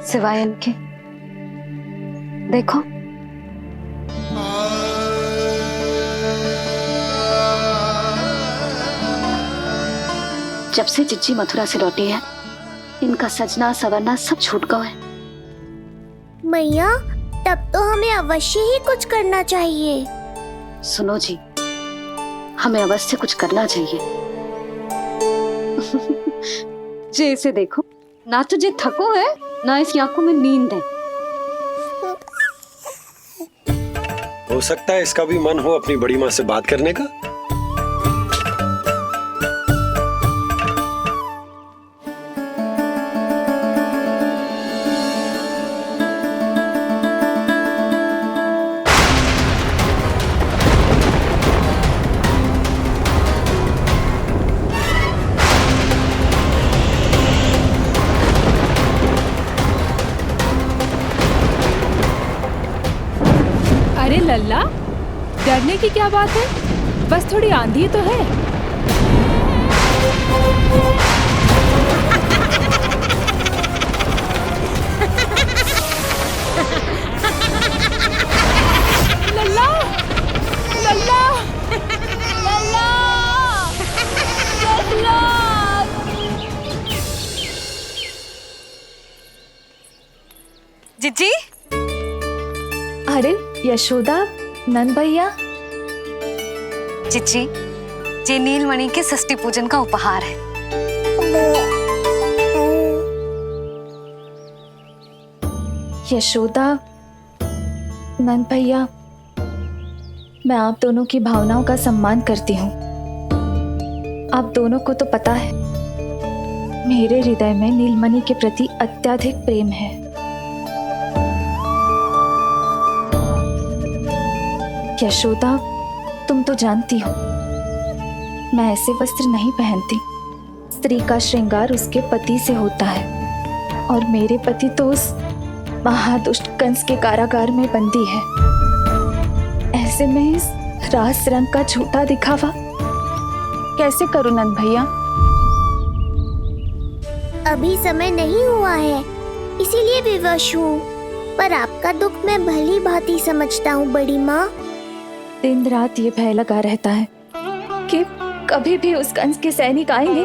सिवाय इनके। देखो, जब से चिच्ची मथुरा से लौटी है, इनका सजना सवरना सब छूट गया है। मैया, तब तो हमें अवश्य ही कुछ करना चाहिए। सुनो जी, हमें अवश्य कुछ करना चाहिए। जे इसे देखो, ना तो जे थको है, ना इसकी आंखों में नींद है। हो सकता है इसका भी मन हो अपनी बड़ी माँ से बात करने का। अरे लल्ला, डरने की क्या बात है? बस थोड़ी आंधी तो है। लल्ला, लल्ला, लल्ला, लल्ला। जीजी, अरे यशोदा, नंद भैया। जीजी, ये नीलमणि के षष्ठी पूजन का उपहार है। यशोदा, नंद भैया, मैं आप दोनों की भावनाओं का सम्मान करती हूँ। आप दोनों को तो पता है, मेरे हृदय में नीलमणि के प्रति अत्यधिक प्रेम है। यशोदा, तुम तो जानती हो, मैं ऐसे वस्त्र नहीं पहनती। स्त्री का श्रृंगार उसके पति से होता है, और मेरे पति तो उस महादुष्ट कंस के कारागार में बंदी है। ऐसे में इस रास रंग का झूठा दिखावा कैसे करूं नंद भैया? अभी समय नहीं हुआ है, इसीलिए विवश हूँ। पर आपका दुख मैं भली भांति समझता हूँ बड़ी माँ। दिन रात ये भय लगा रहता है कि कभी भी उस कंस के सैनिक आएंगे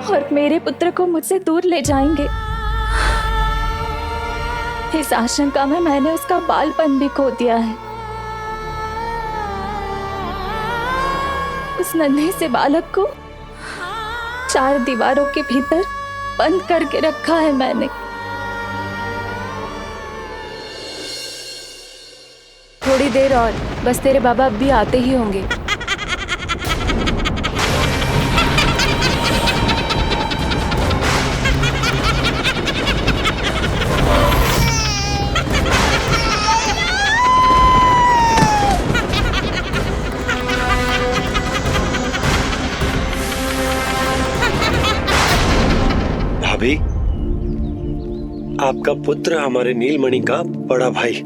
और मेरे पुत्र को मुझसे दूर ले जाएंगे। इस आशंका में मैंने उसका बालपन भी खो दिया है। उस नन्हे से बालक को 4 दीवारों के भीतर बंद करके रखा है मैंने। थोड़ी देर और, बस तेरे बाबा अब भी आते ही होंगे। भाभी, आपका पुत्र हमारे नीलमणि का बड़ा भाई।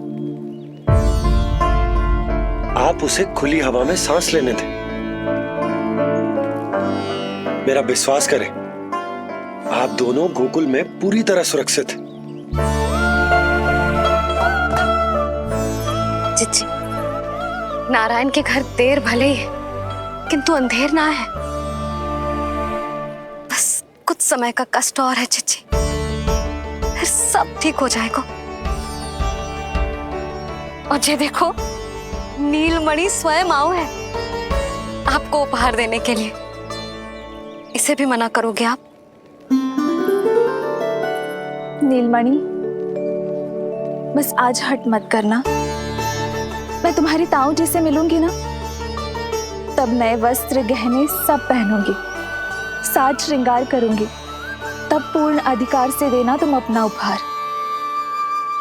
आप उसे खुली हवा में सांस लेने दें। मेरा विश्वास करें, आप दोनों गोकुल में पूरी तरह सुरक्षित हैं। जीजी, नारायण के घर देर भले ही है, किंतु अंधेर ना है। बस कुछ समय का कष्ट और है जीजी, फिर सब ठीक हो जाएगा। और ये देखो, नीलमणि स्वयं आओ है आपको उपहार देने के लिए। इसे भी मना करोगे आप? नीलमणि, बस आज हट मत करना। मैं तुम्हारी ताऊ जी से मिलूंगी ना, तब नए वस्त्र गहने सब पहनूंगी, साज श्रृंगार करूंगी। तब पूर्ण अधिकार से देना तुम अपना उपहार,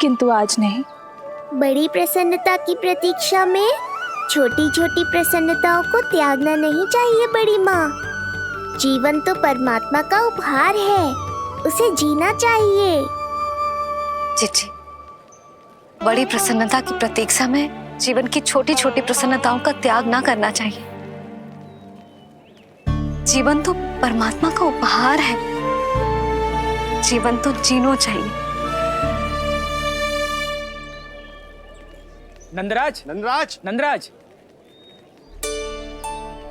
किंतु आज नहीं। बड़ी प्रसन्नता की प्रतीक्षा में छोटी छोटी प्रसन्नताओं को त्यागना नहीं चाहिए बड़ी माँ। जीवन तो परमात्मा का उपहार है, उसे जीना चाहिए। जीजी, बड़ी प्रसन्नता की प्रतीक्षा में जीवन की छोटी छोटी प्रसन्नताओं का त्याग ना करना चाहिए। जीवन तो परमात्मा का उपहार है, जीवन तो जीना चाहिए। नंदराज, नंदराज, नंदराज,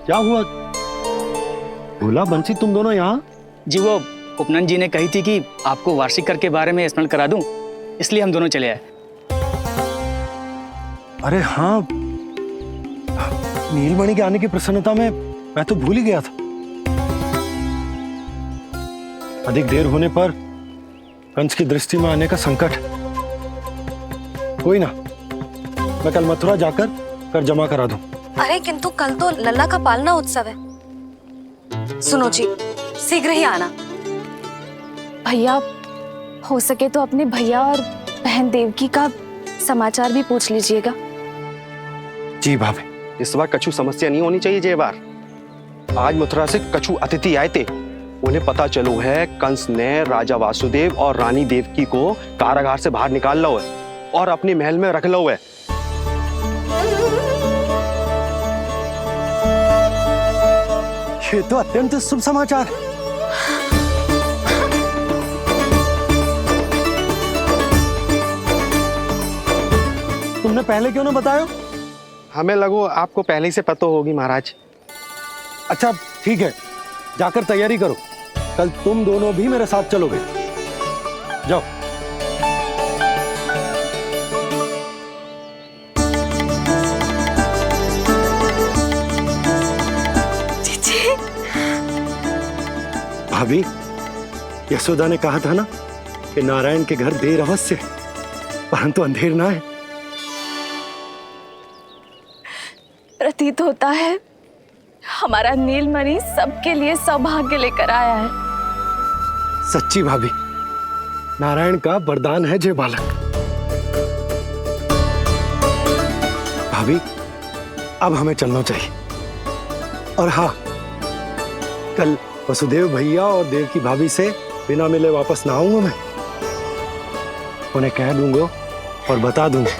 क्या हुआ? भोला बंसी तुम दोनों यहाँ? जी वो उपनंद जी ने कही थी कि आपको वार्षिक कर के बारे में स्मरण करा दूं, इसलिए हम दोनों चले आए। अरे हाँ, नीलमणि के आने की प्रसन्नता में मैं तो भूल ही गया था। अधिक देर होने पर कंस की दृष्टि में आने का संकट। कोई ना, मैं कल मथुरा जाकर कर जमा करा दूं। अरे किंतु कल तो लल्ला का पालना उत्सव है। सुनो जी, शीघ्र ही आना। भैया, हो सके तो अपने भैया और बहन देवकी का समाचार भी पूछ लीजिएगा। जी भाभी। इस बार कछु समस्या नहीं होनी चाहिए। ये बार आज मथुरा से कछु अतिथि आए थे, उन्हें पता चलो है कंस ने राजा वासुदेव और रानी देवकी को कारागार से बाहर निकाल लो है और अपने महल में रख लो है। ये तो अत्यंत शुभ समाचार है। तुमने पहले क्यों ना बताया? हमें लगो आपको पहले से पता होगी महाराज। अच्छा ठीक है, जाकर तैयारी करो, कल तुम दोनों भी मेरे साथ चलोगे। जाओ। भाभी, यशोदा ने कहा था ना कि नारायण के घर देर अवश्य है, परंतु अंधेर ना है। प्रतीत होता है हमारा नीलमणि सबके लिए सौभाग्य लेकर आया है। सच्ची भाभी, नारायण का वरदान है जे बालक। भाभी, अब हमें चलना चाहिए। और हाँ, कल वसुदेव भैया और देवकी भाभी से बिना मिले वापस ना आऊंगा मैं। उन्हें कह दूंगा और बता दूंगा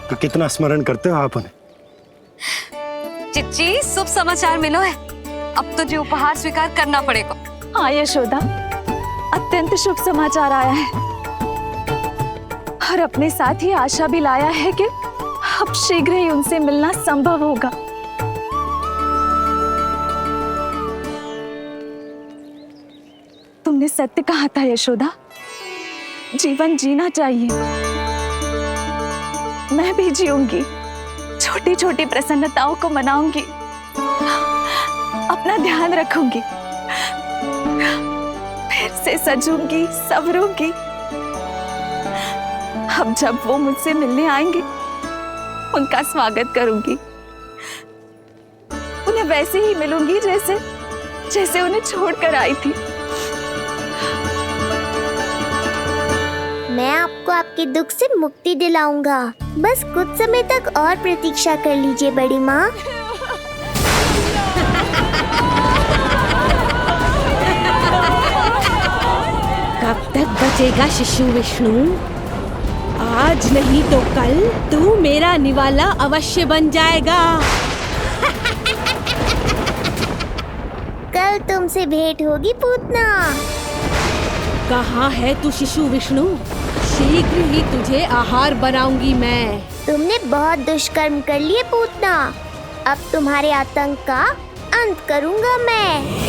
कि कितना स्मरण करते हो आप उन्हें। चिच्ची, शुभ समाचार मिलो है। अब तो जो उपहार स्वीकार करना पड़ेगा। हाँ यशोदा, अत्यंत शुभ समाचार आया है और अपने साथ ही आशा भी लाया है कि अब शीघ्र ही उनसे मिलना संभव होगा। तुमने सत्य कहा था यशोदा, जीवन जीना चाहिए। मैं भी जीऊंगी, छोटी छोटी प्रसन्नताओं को मनाऊंगी, अपना ध्यान रखूंगी, फिर से सजूंगी, संवरूंगी। अब जब वो मुझसे मिलने आएंगे, उनका स्वागत करूंगी। उन्हें वैसे ही मिलूंगी जैसे जैसे उन्हें छोड़कर आई थी। मैं आपको आपके दुख से मुक्ति दिलाऊंगा। बस कुछ समय तक और प्रतीक्षा कर लीजिए बड़ी माँ। कब तक बचेगा शिशु विष्णु? आज नहीं तो कल तू मेरा निवाला अवश्य बन जाएगा। कल तुमसे भेंट होगी पूतना। कहाँ है तू शिशु विष्णु? शीघ्र ही तुझे आहार बनाऊंगी मैं। तुमने बहुत दुष्कर्म कर लिए पूतना, अब तुम्हारे आतंक का अंत करूंगा मैं।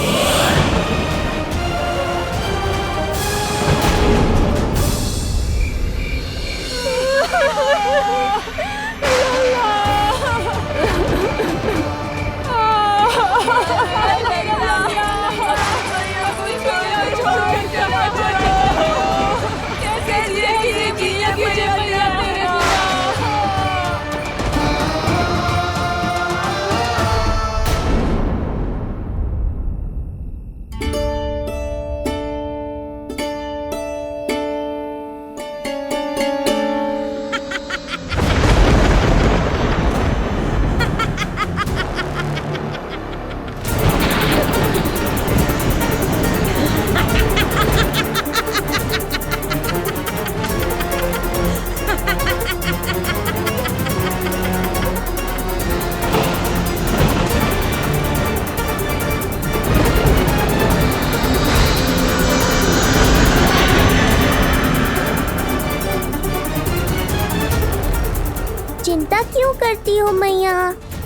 बोलती हो मैया,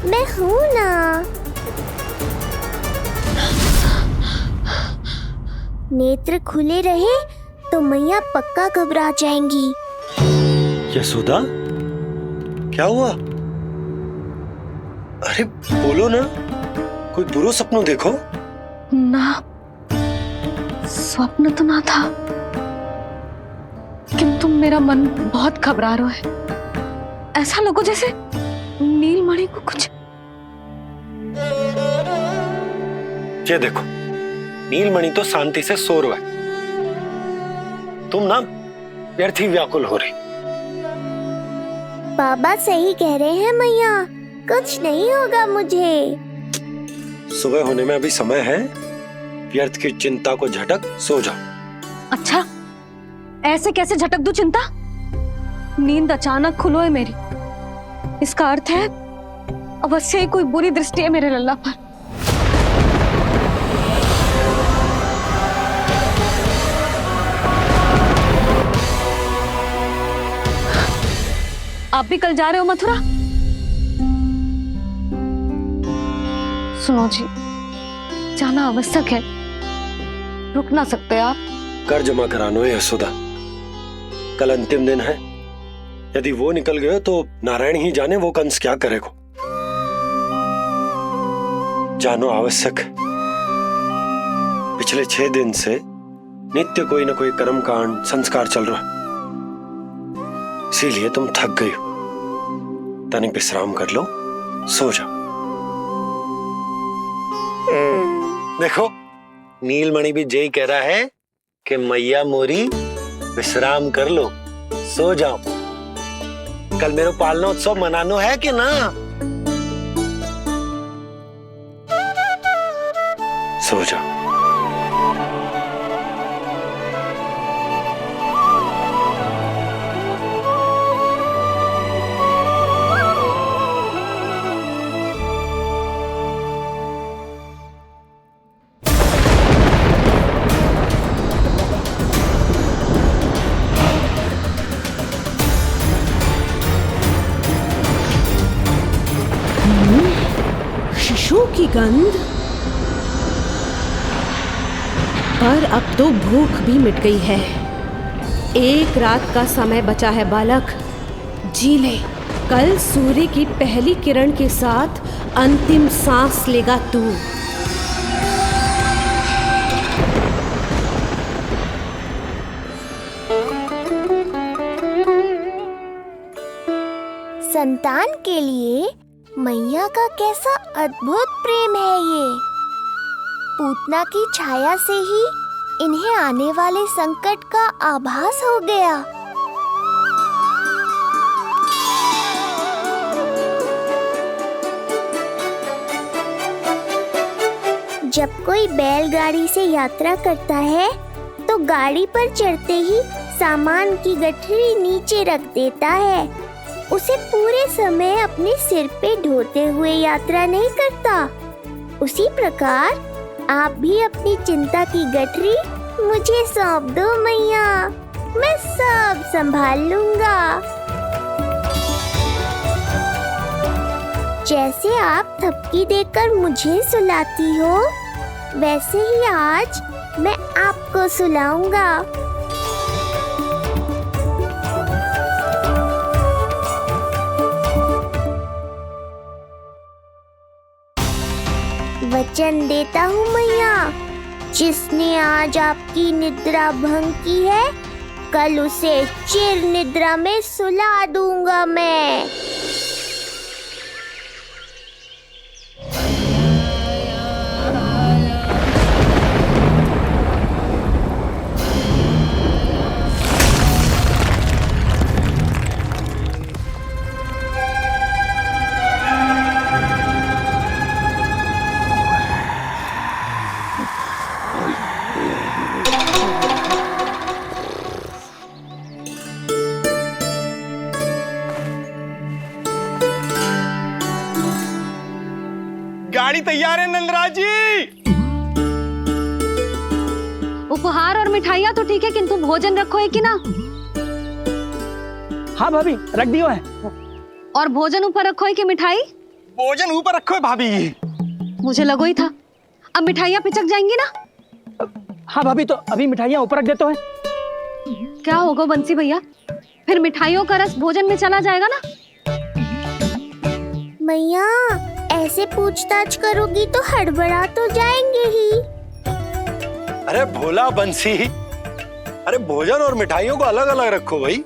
मैं हूँ ना। नेत्र खुले रहे तो मैया पक्का घबरा जाएंगी। यशोदा, क्या हुआ? अरे बोलो ना, कोई बुरो सपनों देखो। ना, स्वप्न तो ना था, किंतु मेरा मन बहुत घबरा रहा है। ऐसा लगो जैसे नीलमणि को कुछ। ये देखो, नीलमणि तो शांति से सो रहा है, तुम ना व्यर्थ ही व्याकुल हो रही। बाबा सही कह रहे हैं मैया, कुछ नहीं होगा मुझे। सुबह होने में अभी समय है, व्यर्थ की चिंता को झटक सो जाओ। अच्छा, ऐसे कैसे झटक दूं चिंता? नींद अचानक खुलो है मेरी, इसका अर्थ है अवश्य ही कोई बुरी दृष्टि है मेरे लल्ला पर। आप भी कल जा रहे हो मथुरा? सुनो जी, जाना आवश्यक है, रुक ना सकते आप? कर जमा करानो है यशोदा, कल अंतिम दिन है। यदि वो निकल गए तो नारायण ही जाने वो कंस क्या करेगा। जानो आवश्यक। पिछले 6 दिन से नित्य कोई न कोई कर्मकांड संस्कार चल रहा है, इसीलिए तुम थक गई हो। तनिक विश्राम कर लो, सो जाओ। देखो, नीलमणि भी जय कह रहा है कि मैया मोरी विश्राम कर लो, सो जाओ। कल मेरा पालना उत्सव मनानो है कि ना? सो जाओ। शिशु की गंध। पर अब तो भूख भी मिट गई है। एक रात का समय बचा है बालक, जी ले। कल सूर्य की पहली किरण के साथ अंतिम सांस लेगा तू। संतान के लिए मैया का कैसा अद्भुत प्रेम है ये। पूतना की छाया से ही इन्हें आने वाले संकट का आभास हो गया। जब कोई बैलगाड़ी से यात्रा करता है तो गाड़ी पर चढ़ते ही सामान की गठरी नीचे रख देता है, उसे पूरे समय अपने सिर पे ढोते हुए यात्रा नहीं करता। उसी प्रकार आप भी अपनी चिंता की गठरी मुझे सौंप दो मैया, मैं सब संभाल लूंगा। जैसे आप थपकी देकर मुझे सुलाती हो, वैसे ही आज मैं आपको सुलाऊंगा। वचन देता हूँ मैया, जिसने आज आपकी निद्रा भंग की है, कल उसे चिर निद्रा में सुला दूंगा मैं। गाड़ी तैयार है नंदराज जी। उपहार और मिठाइयाँ तो ठीक है, किंतु भोजन रखो है कि ना? हाँ भाभी, रख दियो है। और भोजन ऊपर रखो है कि मिठाई? भोजन ऊपर रखो है भाभी। मुझे लगो ही था, अब मिठाइयाँ पिचक जाएंगी ना। हाँ भाभी, तो अभी मिठाइयाँ ऊपर रख देते हैं। क्या होगा बंसी भैया, फिर मिठाइयों का रस भोजन में चला जाएगा ना। मैया ऐसे पूछताछ करोगी तो हड़बड़ा तो जाएंगे ही। अरे भोला बंसी, अरे भोजन और मिठाइयों को अलग अलग रखो भाई।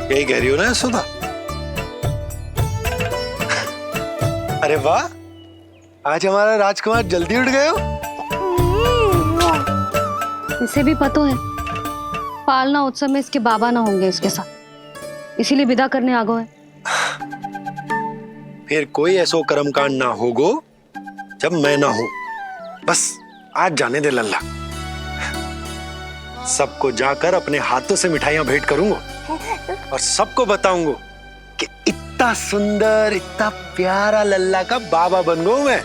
यही कह रही हो ना यशोदा? अरे वाह, आज हमारा राजकुमार जल्दी उठ गए हो। इसे भी पता है पालना उत्सव में इसके बाबा ना होंगे इसके साथ, इसीलिए विदा करने आ गए। फिर कोई ऐसो कर्मकांड ना होगो जब मैं ना हूं। बस आज जाने दे लल्ला, सबको जाकर अपने हाथों से मिठाइयां भेंट करूंगा और सबको बताऊंगा कि इतना सुंदर, इतना प्यारा लल्ला का बाबा बन गया मैं।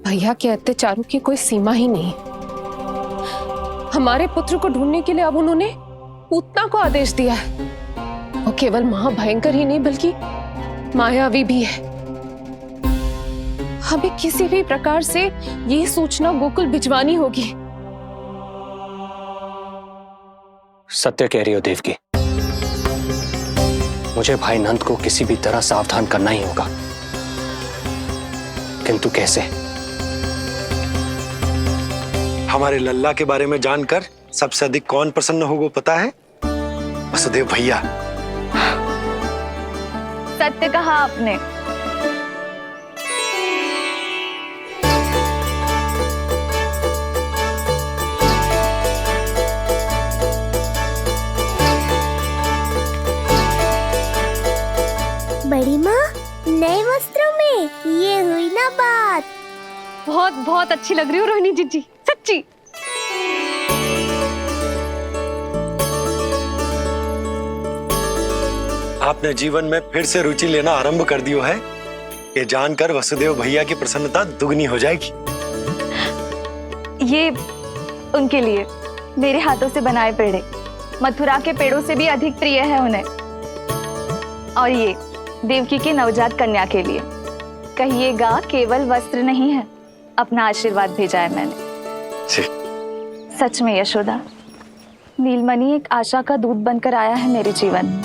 भैया के अत्याचारों की कोई सीमा ही नहीं। हमारे पुत्र को ढूंढने के लिए अब उन्होंने पूतना को आदेश दिया है। वो केवल महाभयंकर ही नहीं बल्कि मायावी भी है। हमें किसी भी प्रकार से ये सूचना गोकुल भिजवानी होगी। सत्य कह रही हो देवकी, मुझे भाई नंद को किसी भी तरह सावधान करना ही होगा, किंतु कैसे? हमारे लल्ला के बारे में जानकर सबसे अधिक कौन प्रसन्न होगा पता है? वसुदेव भैया। सत्य कहा आपने। बड़ी माँ नए वस्त्रों में, ये हुई ना बात। बहुत बहुत अच्छी लग रही हो रोहिणी जीजी, सच्ची। आपने जीवन में फिर से रुचि लेना आरंभ कर दियो है, ये जानकर वसुदेव भैया की प्रसन्नता दुगनी हो जाएगी। ये उनके लिए मेरे हाथों से बनाए पेड़े मथुरा के पेड़ों से भी अधिक प्रिय है उन्हें। और ये देवकी के नवजात कन्या के लिए कहिएगा केवल वस्त्र नहीं है, अपना आशीर्वाद भेजा है मैंने। सच में यशोदा, नीलमणि एक आशा का दूत बनकर आया है मेरे जीवन में।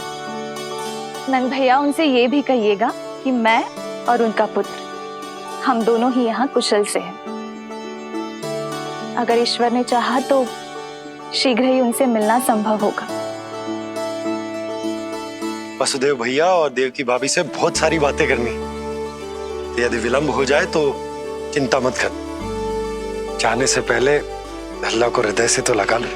नंद भैया उनसे ये भी कहिएगा कि मैं और उनका पुत्र हम दोनों ही यहाँ कुशल से हैं। अगर ईश्वर ने चाहा तो शीघ्र ही उनसे मिलना संभव होगा। वसुदेव भैया और देवकी भाभी से बहुत सारी बातें करनी, यदि विलंब हो जाए तो चिंता मत कर। जाने से पहले अल्लाह को हृदय से तो लगा लो।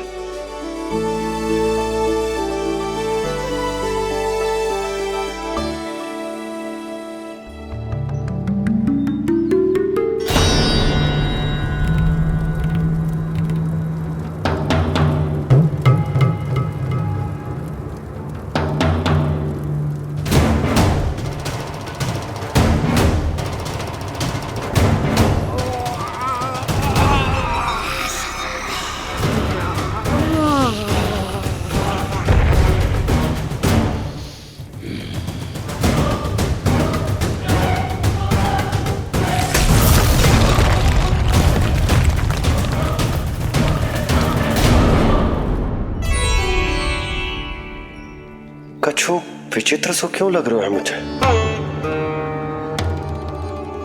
कछु विचित्र सो क्यों लग रहा है मुझे?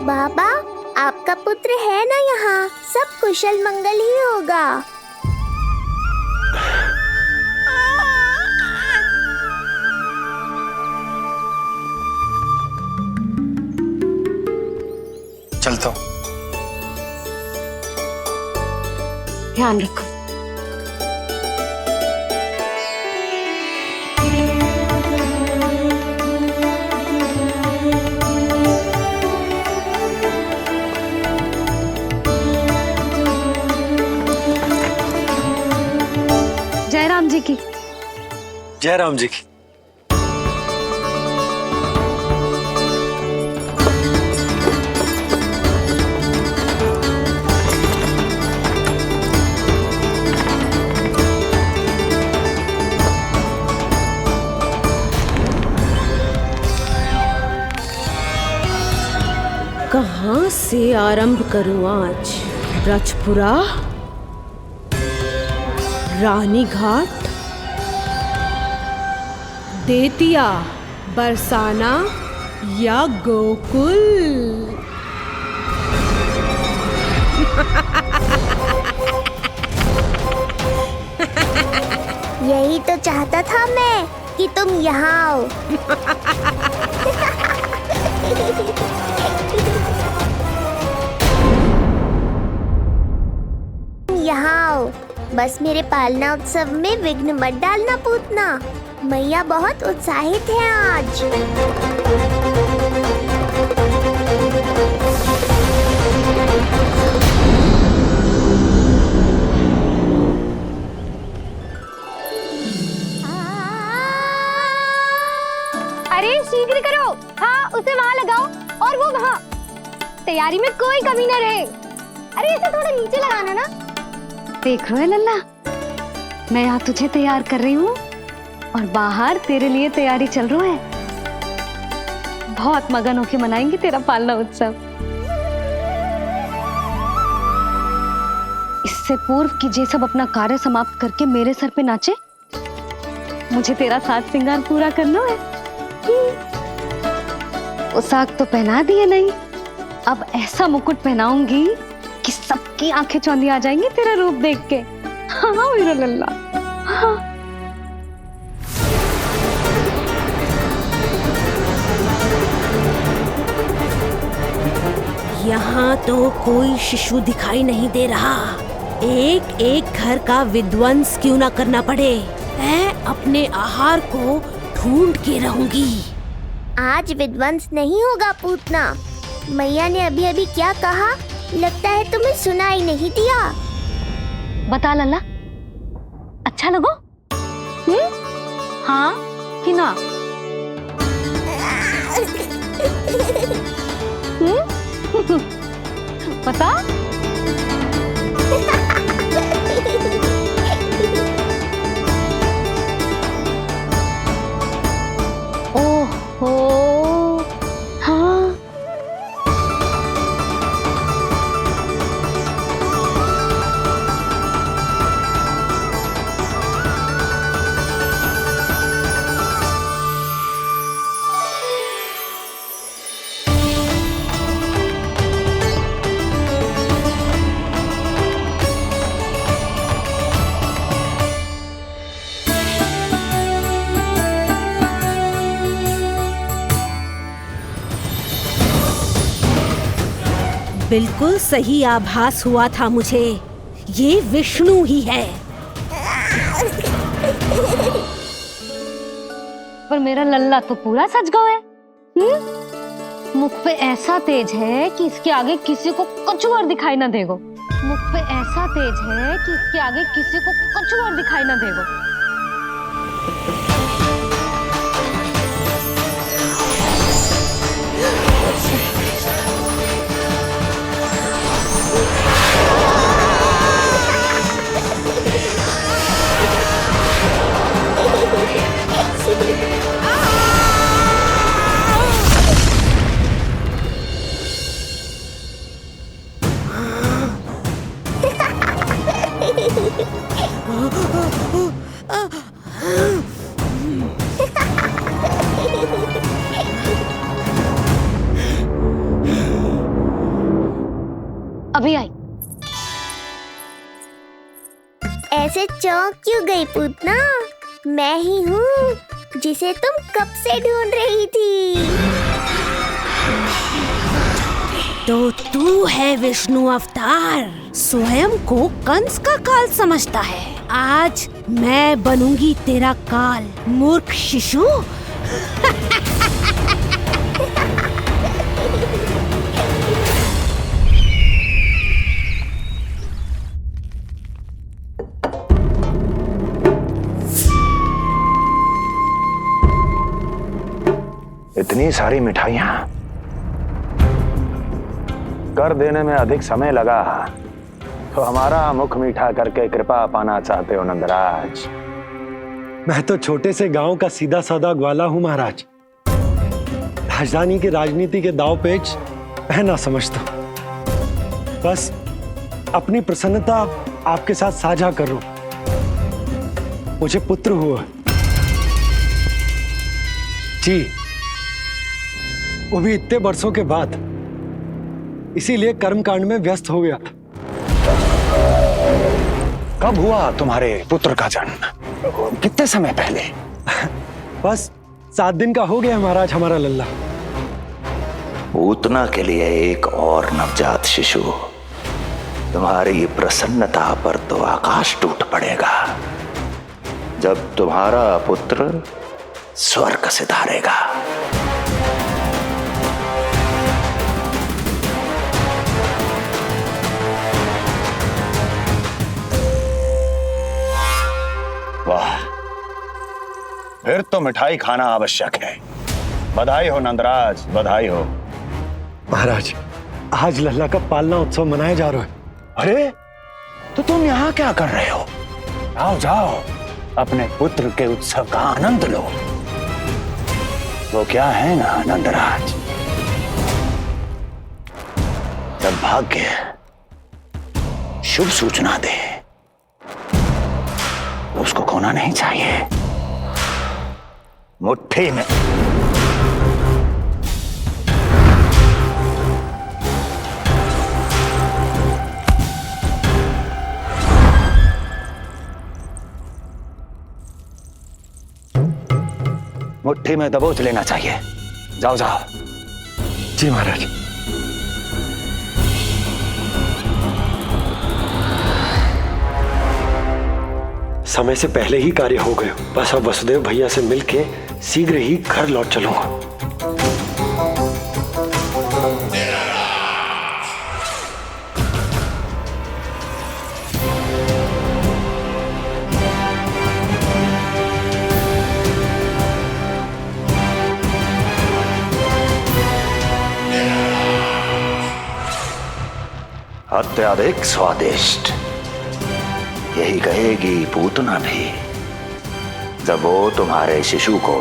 बाबा आपका पुत्र है ना यहाँ, सब कुशल मंगल ही होगा। चलता हूँ। ध्यान रखो। जय राम जी की। जय राम जी की। कहाँ से आरंभ करूं आज? रजपुरा, रानी घाट, देतिया, बरसाना या गोकुल? यही तो चाहता था मैं कि तुम यहाँ आओ। यहाँ आओ, बस मेरे पालना उत्सव में विघ्न मत डालना पूतना। मैया बहुत उत्साहित है आज। अरे शीघ्र करो, हाँ उसे वहाँ लगाओ और वो वहाँ। तैयारी में कोई कमी न रहे। अरे इसे थोड़ा नीचे लगाना ना। देख रहे हो लल्ला, मैं यहाँ तुझे तैयार कर रही हूँ और बाहर तेरे लिए तैयारी चल रहा है। बहुत मगन होके मनाएंगे तेरा पालना उत्सव। इससे पूर्व कि जे सब अपना कार्य समाप्त करके मेरे सर पे नाचे, मुझे तेरा साज श्रृंगार पूरा करना है। पोशाक तो पहना दिए नहीं, अब ऐसा मुकुट पहनाऊंगी कि सबकी आंखें चौंधी आ जाएंगी तेरा रूप देख के। हाँ मेरा लल्ला, हाँ। यहाँ तो कोई शिशु दिखाई नहीं दे रहा। एक एक घर का विध्वंस क्यों ना करना पड़े, मैं अपने आहार को ढूंढ के रहूंगी। आज विध्वंस नहीं होगा पूतना। मैया ने अभी अभी क्या कहा, लगता है तुम्हें सुनाई नहीं दिया। बता लल्ला, अच्छा लगो? हाँ कि ना? बता। ओहो, हाँ। बिल्कुल सही आभास हुआ था मुझे, ये विष्णु ही है। पर मेरा लल्ला तो पूरा सज गया है। मुख पे ऐसा तेज है कि इसके आगे किसी को कुछ और दिखाई ना देगो। मुख पे ऐसा तेज है कि इसके आगे किसी को कुछ और दिखाई ना देगो। अभी आई। ऐसे चौंक क्यों गई पूतना? मैं ही हूँ जिसे तुम कब से ढूंढ रही थी। तो तू है विष्णु अवतार, स्वयं को कंस का काल समझता है। आज मैं बनूंगी तेरा काल, मूर्ख शिशु। इतनी सारी मिठाइयां कर देने में अधिक समय लगा तो हमारा मुख मीठा करके कृपा पाना चाहते हो नंदराज? मैं तो छोटे से गांव का सीधा साधा ग्वाला हूं महाराज। राजधानी की राजनीति के दाव पेच मैं ना समझ दो, बस अपनी प्रसन्नता आपके साथ साझा कर रहा हूं। मुझे पुत्र हुआ जी, वो भी इतने वर्षों के बाद, इसीलिए कर्मकांड में व्यस्त हो गया। कब हुआ तुम्हारे पुत्र का जन्म? कितने समय पहले? बस 7 दिन का हो गया महाराज हमारा लल्ला। पूतना के लिए एक और नवजात शिशु, तुम्हारी प्रसन्नता पर तो आकाश टूट पड़ेगा जब तुम्हारा पुत्र स्वर्ग से धारेगा। वाह, फिर तो मिठाई खाना आवश्यक है। बधाई हो नंदराज, बधाई हो। महाराज, आज लल्ला का पालना उत्सव मनाया जा रहा है। अरे, तो तुम यहाँ क्या कर रहे हो? जाओ जाओ, अपने पुत्र के उत्सव का आनंद लो। वो क्या है ना नंदराज, जब भाग्य शुभ सूचना दे तो उसको खोना नहीं चाहिए। मुट्ठी में मुट्ठी में दबोच लेना चाहिए। जाओ जाओ। जी महाराज। समय से पहले ही कार्य हो गए। बस अब वसुदेव भैया से मिलके शीघ्र ही घर लौट चलूंगा। अत्यधिक स्वादिष्ट, यही कहेगी पूतना भी जब वो तुम्हारे शिशु को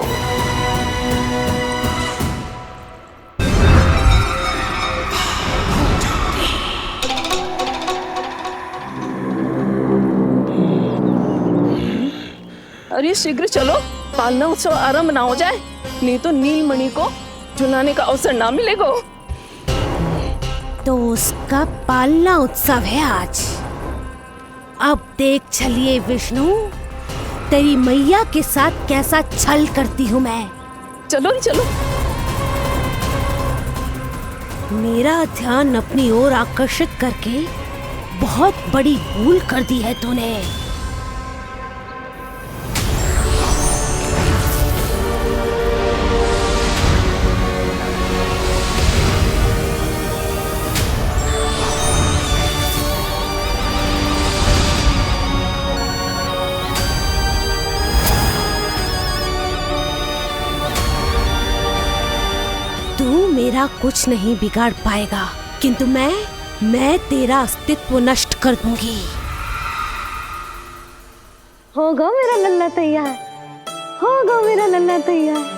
अरे शीघ्र चलो, पालना उत्सव आरंभ ना हो जाए, नहीं तो नीलमणि को झुलाने का अवसर ना मिलेगा। तो उसका पालना उत्सव है आज। अब देख चलिए विष्णु, तेरी मैया के साथ कैसा छल करती हूँ मैं। चलो चलो। मेरा ध्यान अपनी ओर आकर्षित करके बहुत बड़ी भूल कर दी है तूने। मेरा कुछ नहीं बिगाड़ पाएगा, किंतु मैं तेरा अस्तित्व नष्ट कर दूंगी। होगा मेरा लल्ला तैयार, होगा मेरा लल्ला तैयार।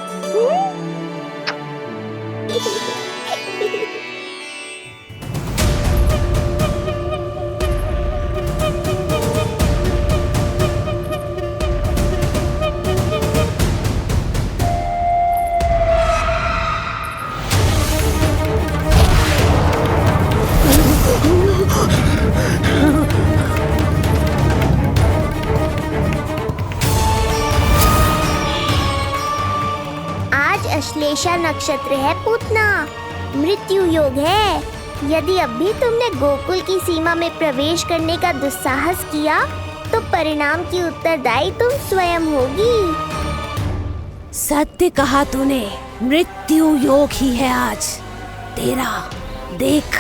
अश्लेषा नक्षत्र है पूतना, मृत्यु योग है। यदि अब भी तुमने गोकुल की सीमा में प्रवेश करने का दुस्साहस किया तो परिणाम की उत्तरदायी तुम स्वयं होगी। सत्य कहा तूने, मृत्यु योग ही है आज तेरा। देख,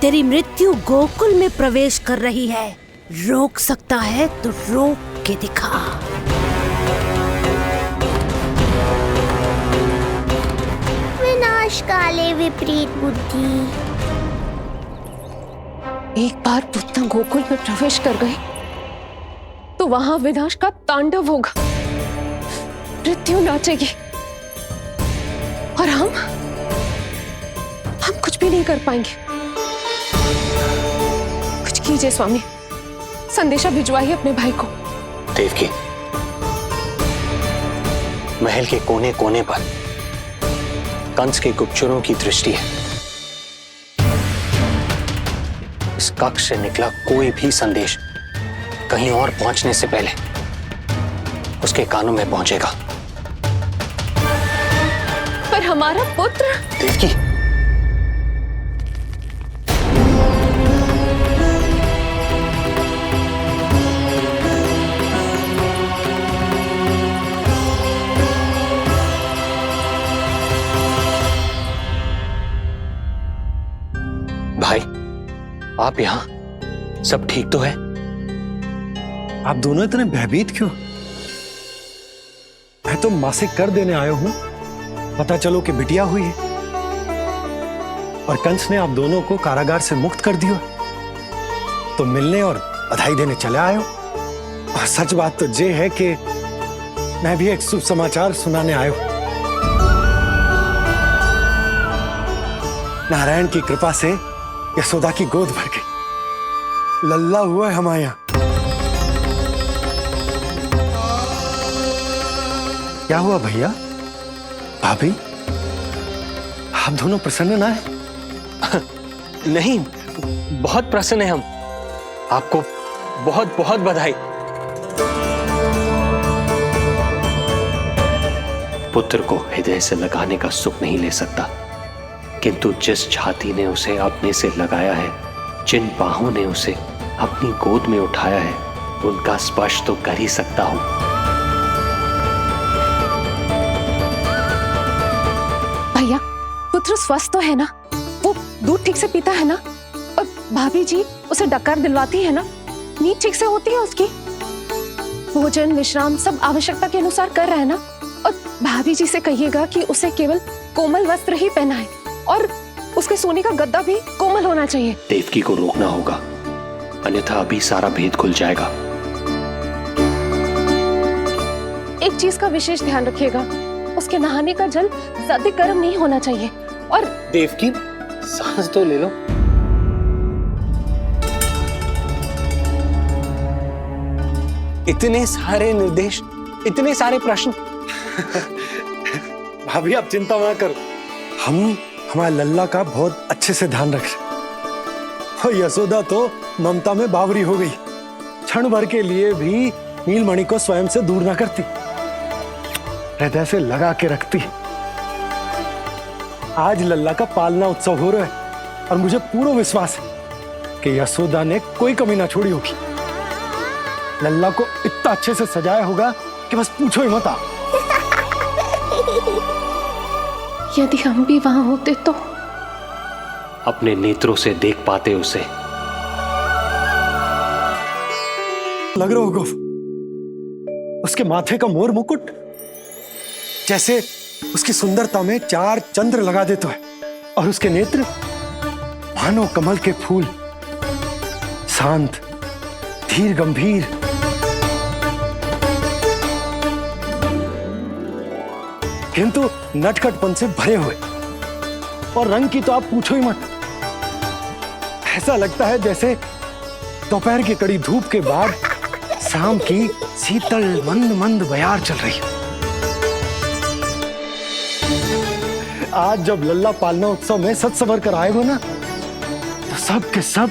तेरी मृत्यु गोकुल में प्रवेश कर रही है। रोक सकता है तो रोक के दिखा। विनाश काले विपरीत बुद्धि। एक बार पूतना गोकुल में प्रवेश कर गए तो वहां विनाश का तांडव होगा, मृत्यु नाचेगी और हम कुछ भी नहीं कर पाएंगे। कुछ कीजिए स्वामी, संदेशा भिजवाइए अपने भाई को। देवकी, महल के कोने कोने पर कंस के गुप्तचरों की दृष्टि है। इस कक्ष से निकला कोई भी संदेश कहीं और पहुंचने से पहले उसके कानों में पहुंचेगा। पर हमारा पुत्र। देवकी, भाई, आप यहां सब ठीक तो है? आप दोनों इतने भयभीत क्यों? मैं तो मासिक कर देने आया हूं, पता चलो कि बिटिया हुई है और कंस ने आप दोनों को कारागार से मुक्त कर दिया, तो मिलने और बधाई देने चले आए हो। और सच बात तो ये है कि मैं भी एक शुभ समाचार सुनाने आया हूं। नारायण की कृपा से यशोदा की गोद भर गई, लल्ला हुआ है हमारे यहां। क्या हुआ भैया, भाभी, आप दोनों प्रसन्न ना है? नहीं, बहुत प्रसन्न है हम। आपको बहुत बहुत बधाई। पुत्र को हृदय से लगाने का सुख नहीं ले सकता, किंतु जिस छाती ने उसे अपने से लगाया है, जिन बाहों ने उसे अपनी गोद में उठाया है, उनका स्पर्श तो कर ही सकता हूं। भैया, पुत्र स्वस्थ तो है ना? वो दूध ठीक से पीता है ना? और भाभी जी उसे डकार दिलवाती है ना? नींद ठीक से होती है उसकी? भोजन विश्राम सब आवश्यकता के अनुसार कर रहा है ना? और भाभी जी से कहिएगा कि उसे केवल कोमल वस्त्र ही पहनाए और उसके सोने का गद्दा भी कोमल होना चाहिए। देवकी को रोकना होगा, अन्यथा अभी सारा भेद खुल जाएगा। एक चीज का विशेष ध्यान रखिएगा, उसके नहाने का जल ज्यादा गर्म नहीं होना चाहिए। और देवकी, सांस तो ले लो। इतने सारे निर्देश, इतने सारे प्रश्न। भाभी आप चिंता ना करो, हम हमारे लल्ला का बहुत अच्छे से ध्यान रख रहे। और यशोदा तो ममता में बावरी हो गई, क्षण भर के लिए भी नीलमणि को स्वयं से दूर ना करती, हृदय से लगा के रखती। आज लल्ला का पालना उत्सव हो रहा है और मुझे पूरा विश्वास है कि यशोदा ने कोई कमी ना छोड़ी होगी। लल्ला को इतना अच्छे से सजाया होगा कि बस पूछो ही मत। यदि हम भी वहां होते तो अपने नेत्रों से देख पाते उसे। लग रहा होगा उसके माथे का मोर मुकुट जैसे उसकी सुंदरता में 4 चंद्र लगा देता है, और उसके नेत्र मानो कमल के फूल, शांत, धीर, गंभीर। किंतु नटखटपन से भरे हुए, और रंग की तो आप पूछो ही मत। ऐसा लगता है जैसे दोपहर की कड़ी धूप के बाद शाम की शीतल मंद मंद बयार चल रही है। आज जब लल्ला पालना उत्सव में सज संवर कर आएगा ना, तो सब के सब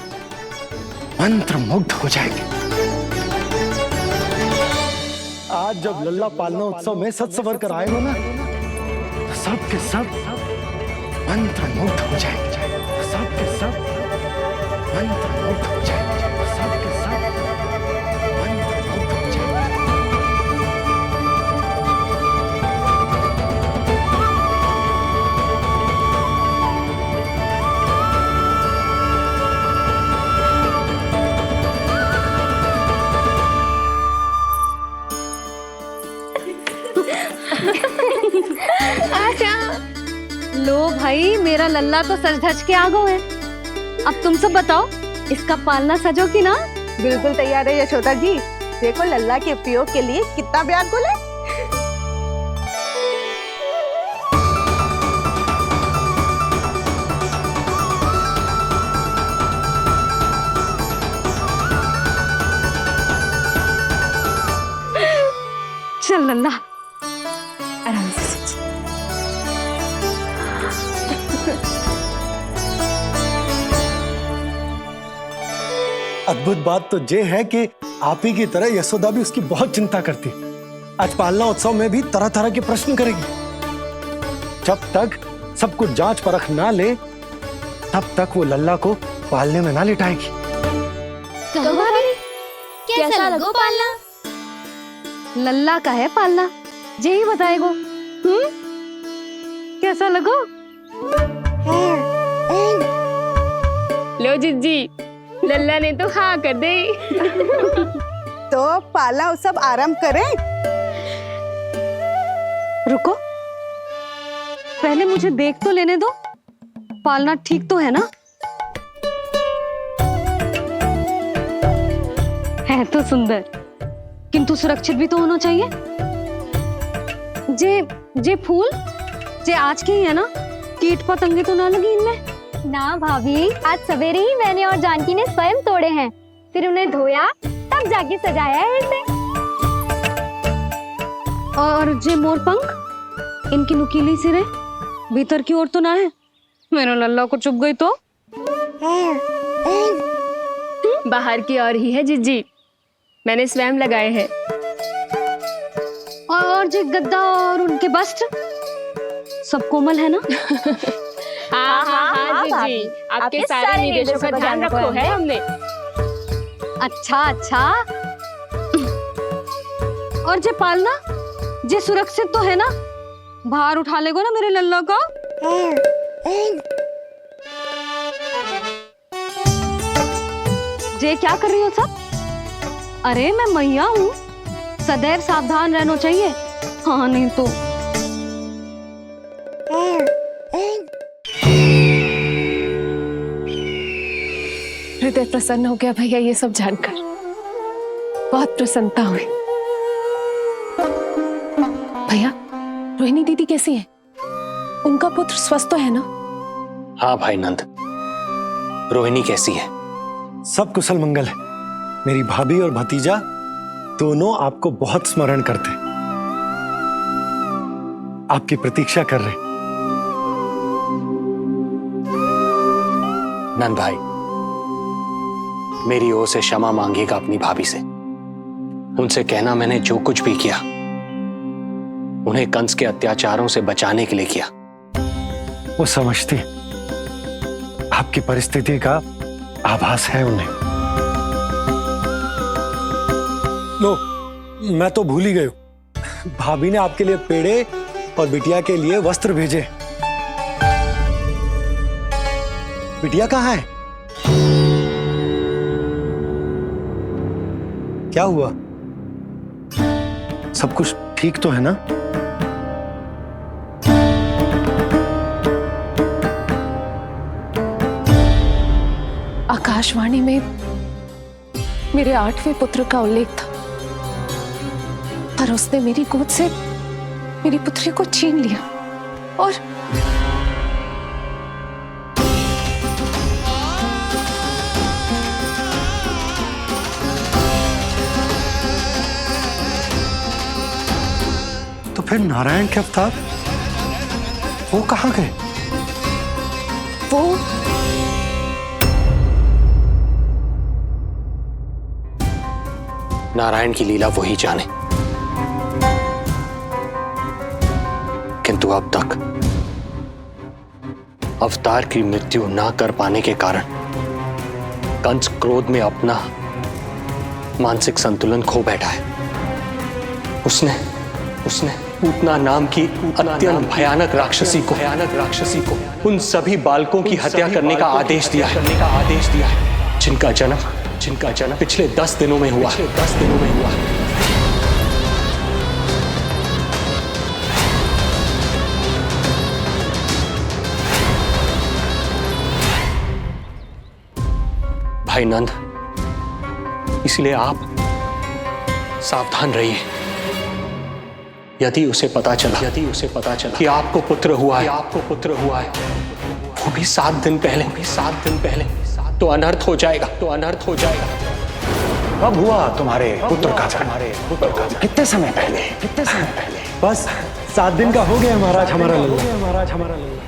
मंत्र मुग्ध हो जाएंगे। आज जब लल्ला पालना उत्सव में सज संवर कर आएगा ना, तो सब के सब मंत्र मुग्ध हो जाएंगे। सब के सब मंत्र मुग्ध हो जाएंगे। सब के सब मंत्र मुग्ध हो जाएंगे। लो भाई, मेरा लल्ला तो सज धज के आ गो है। अब तुम सब बताओ, इसका पालना सजो कि ना? बिल्कुल तैयार है यशोदा जी। देखो लल्ला के उपयोग के लिए कितना व्याकुल है। चल लल्ला, आराम से। अद्भुत बात तो ये है कि आप ही की तरह यशोदा भी उसकी बहुत चिंता करती। आज पालना उत्सव में भी तरह तरह के प्रश्न करेगी। जब तक सब कुछ जांच परख ना ले तब तक वो लल्ला को पालने में ना लिटाएगी। कहो भाभी, कैसा लगो पालना? लल्ला का है पालना, जे ही बताएगो। कैसा लगो? लो जिज्जी, लल्ला ने तो हाँ कर दे। तो पाला वो सब आराम करें। रुको, पहले मुझे देख तो लेने दो, पालना ठीक तो है ना? है तो सुंदर, किंतु सुरक्षित भी तो होना चाहिए। जे फूल जे आज के ही है ना, कीट पतंगे तो ना लगी इनमें? ना भाभी, आज सवेरे ही मैंने और जानकी ने स्वयं तोड़े हैं, फिर उन्हें धोया तब जाके सजाया है इसे। और जे मोर पंख, इनकी नुकीली सिरे भीतर की ओर तो ना है? मेरा लल्ला को चुभ गई तो? बाहर की ओर ही है जिज्जी, मैंने स्वयं लगाए हैं। और जे गद्दा और उनके वस्त्र सब कोमल है ना? हाँ जिज्जी, आपके सारे निर्देशों का ध्यान रखो है हमने। अच्छा। और जे पालना, जे सुरक्षित तो है ना? बाहर उठा लेगो ना मेरे लल्ला को? जे क्या कर रही हो सब? अरे मैं मैया हूँ, सदैव सावधान रहना चाहिए। हाँ नहीं तो। हृदय प्रसन्न हो गया भैया ये सब जानकर, बहुत प्रसन्नता हुई। भैया, रोहिणी दीदी कैसी है? उनका पुत्र स्वस्थ तो है ना? हाँ भाई नंद, रोहिणी कैसी है? सब कुशल मंगल है। मेरी भाभी और भतीजा दोनों आपको बहुत स्मरण करते, आपकी प्रतीक्षा कर रहे। नंद भाई, मेरी ओर से क्षमा मांगिएगा अपनी भाभी से। उनसे कहना मैंने जो कुछ भी किया, उन्हें कंस के अत्याचारों से बचाने के लिए किया। वो समझती, आपकी परिस्थिति का आभास है उन्हें। लो, मैं तो भूल ही गई हूं। भाभी ने आपके लिए पेड़े और बिटिया के लिए वस्त्र भेजे। बिटिया कहाँ है? क्या हुआ? सब कुछ ठीक तो है ना? आकाशवाणी में मेरे 8वें पुत्र का उल्लेख था, पर उसने मेरी गोद से मेरी पुत्री को छीन लिया और तो फिर नारायण के अवतार वो कहाँ गए? वो नारायण की लीला वही जाने, किंतु अब तक अवतार की मृत्यु ना कर पाने के कारण कंस क्रोध में अपना मानसिक संतुलन खो बैठा है। उसने पूतना नाम की अत्यंत भयानक राक्षसी को उन सभी बालकों की हत्या करने का आदेश दिया है, जिनका जन्म पिछले 10 दिनों में हुआ। भाई नंद, इसलिए आप सावधान रहिए। यदि उसे पता चला कि आपको पुत्र हुआ है, वो भी 7 दिन पहले, तो अनर्थ हो जाएगा। कब हुआ तुम्हारे पुत्र का जन्म? कितने समय पहले? बस 7 दिन का हो गया महाराज हमारा लल्ला।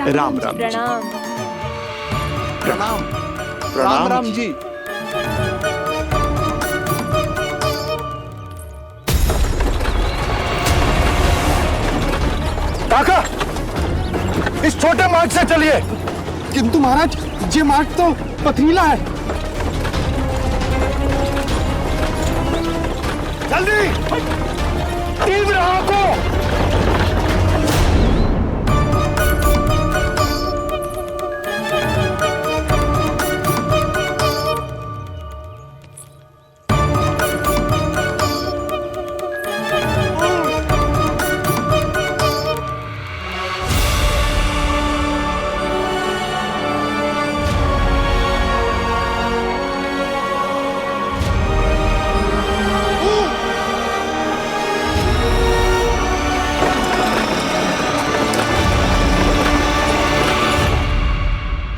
राम राम प्रणाम। राम राम जी। काका, इस छोटे मार्ग से चलिए। किंतु महाराज ये मार्ग तो पथरीला है। जल्दी तीव्र आंखों।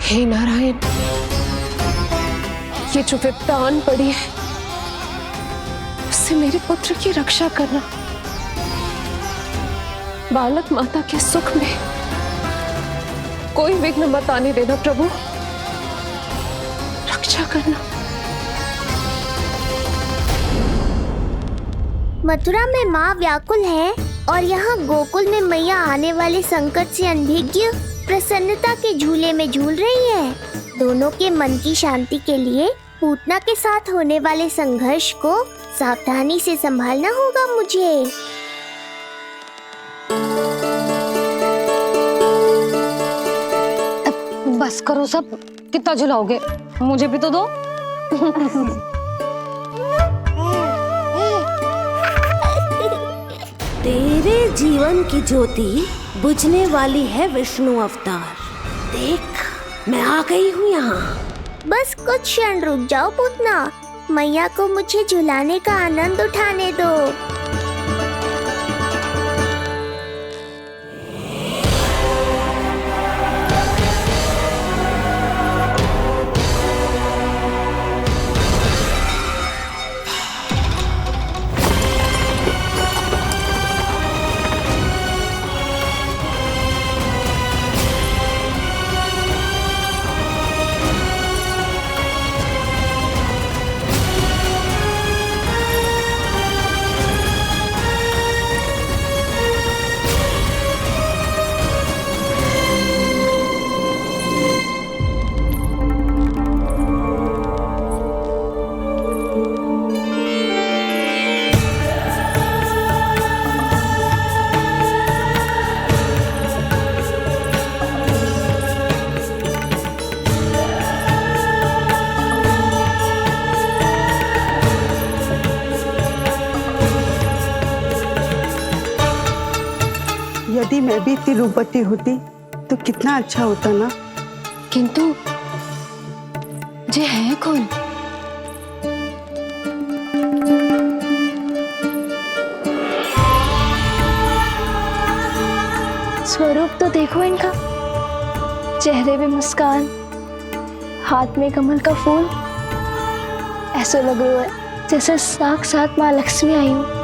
हे नारायण, ये जो विपदा आन पड़ी है उससे मेरे पुत्र की रक्षा करना। बालक माता के सुख में कोई विघ्न मत आने देना प्रभु, रक्षा करना। मथुरा में माँ व्याकुल है और यहाँ गोकुल में मैया आने वाले संकट से अनभिज्ञ प्रसन्नता के झूले में झूल रही है। दोनों के मन की शांति के लिए पूतना के साथ होने वाले संघर्ष को सावधानी से संभालना होगा मुझे। बस करो सब, कितना झुलाओगे, मुझे भी तो दो। तेरे जीवन की ज्योति बुझने वाली है विष्णु अवतार। देख मैं आ गई हूँ यहाँ। बस कुछ क्षण रुक जाओ पूतना, मैया को मुझे झुलाने का आनंद उठाने दो। यदि मैं भी इतनी रूपवती होती तो कितना अच्छा होता ना। किंतु जे है कौन? स्वरूप तो देखो इनका, चेहरे पे मुस्कान, हाथ में कमल का फूल। ऐसा लग रहा है जैसे साक्षात माँ लक्ष्मी आई हूँ।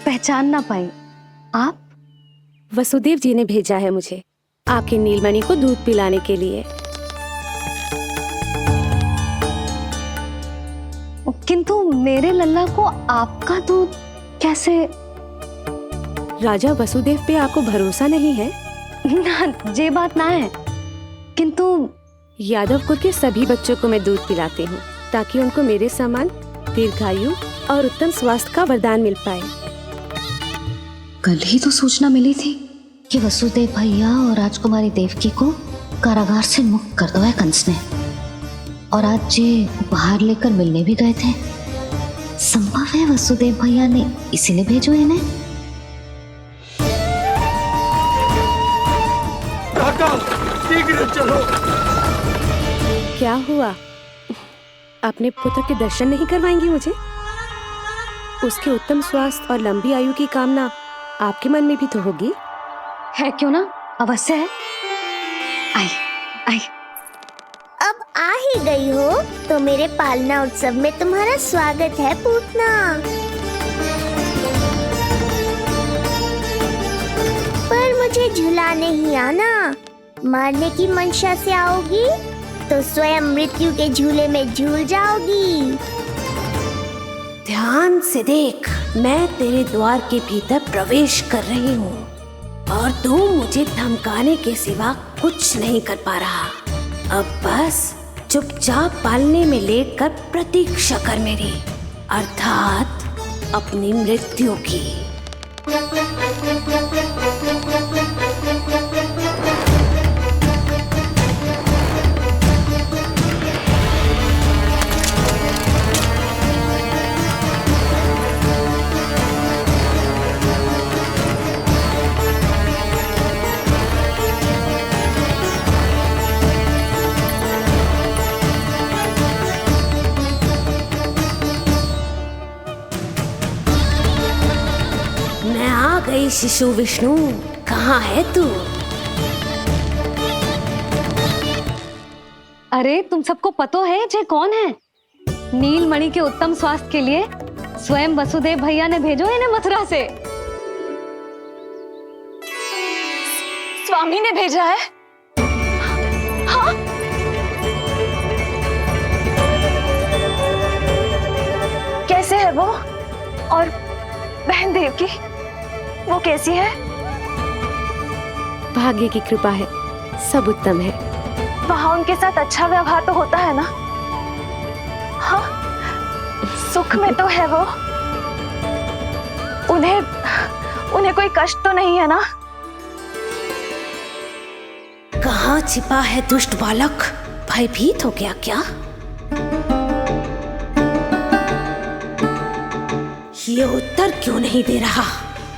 पहचान ना पाई। आप? वसुदेव जी ने भेजा है मुझे आपकी नीलमणि को दूध पिलाने के लिए। किंतु मेरे लल्ला को आपका दूध कैसे? राजा वसुदेव पे आपको भरोसा नहीं है? ना, ये बात ना है, किंतु यादव कुल के सभी बच्चों को मैं दूध पिलाती हूँ ताकि उनको मेरे समान दीर्घायु और उत्तम स्वास्थ्य का वरदान मिल पाए। कल ही तो सूचना मिली थी कि वसुदेव भैया और राजकुमारी देवकी को कारागार से मुक्त कर दो है कंस ने, और आज ये उपहार लेकर मिलने भी गए थे। संभव है वसुदेव भैया ने इसीलिए भेजो इन्हें। शीघ्र चलो। क्या हुआ? अपने पुत्र के दर्शन नहीं करवाएंगी मुझे? उसके उत्तम स्वास्थ्य और लंबी आयु की कामना आपके मन में भी तो होगी। है क्यों ना, अवश्य है। आई आई। अब आ ही गई हो तो मेरे पालना उत्सव में तुम्हारा स्वागत है पूतना। पर मुझे झुलाने ही आना, मारने की मंशा से आओगी तो स्वयं मृत्यु के झूले में झूल जाओगी। ध्यान से देख, मैं तेरे द्वार के भीतर प्रवेश कर रही हूँ और तू मुझे धमकाने के सिवा कुछ नहीं कर पा रहा। अब बस चुपचाप पालने में लेटकर प्रतीक्षा कर मेरी, अर्थात अपनी मृत्यु की। गई शिशु विष्णु, कहाँ है तू? अरे तुम सबको पतो है जे कौन है? नीलमणि के उत्तम स्वास्थ्य के लिए स्वयं वसुदेव भैया ने भेजो इन्हें मथुरा से। स्वामी ने भेजा है? हाँ? कैसे है वो? और बहन देवकी, वो कैसी है? भाग्य की कृपा है, सब उत्तम है। वहाँ उनके साथ अच्छा व्यवहार तो होता है ना? हाँ, सुख में तो है वो। उन्हें कोई कष्ट तो नहीं है ना? कहाँ छिपा है दुष्ट बालक? भयभीत हो गया क्या? ये उत्तर क्यों नहीं दे रहा?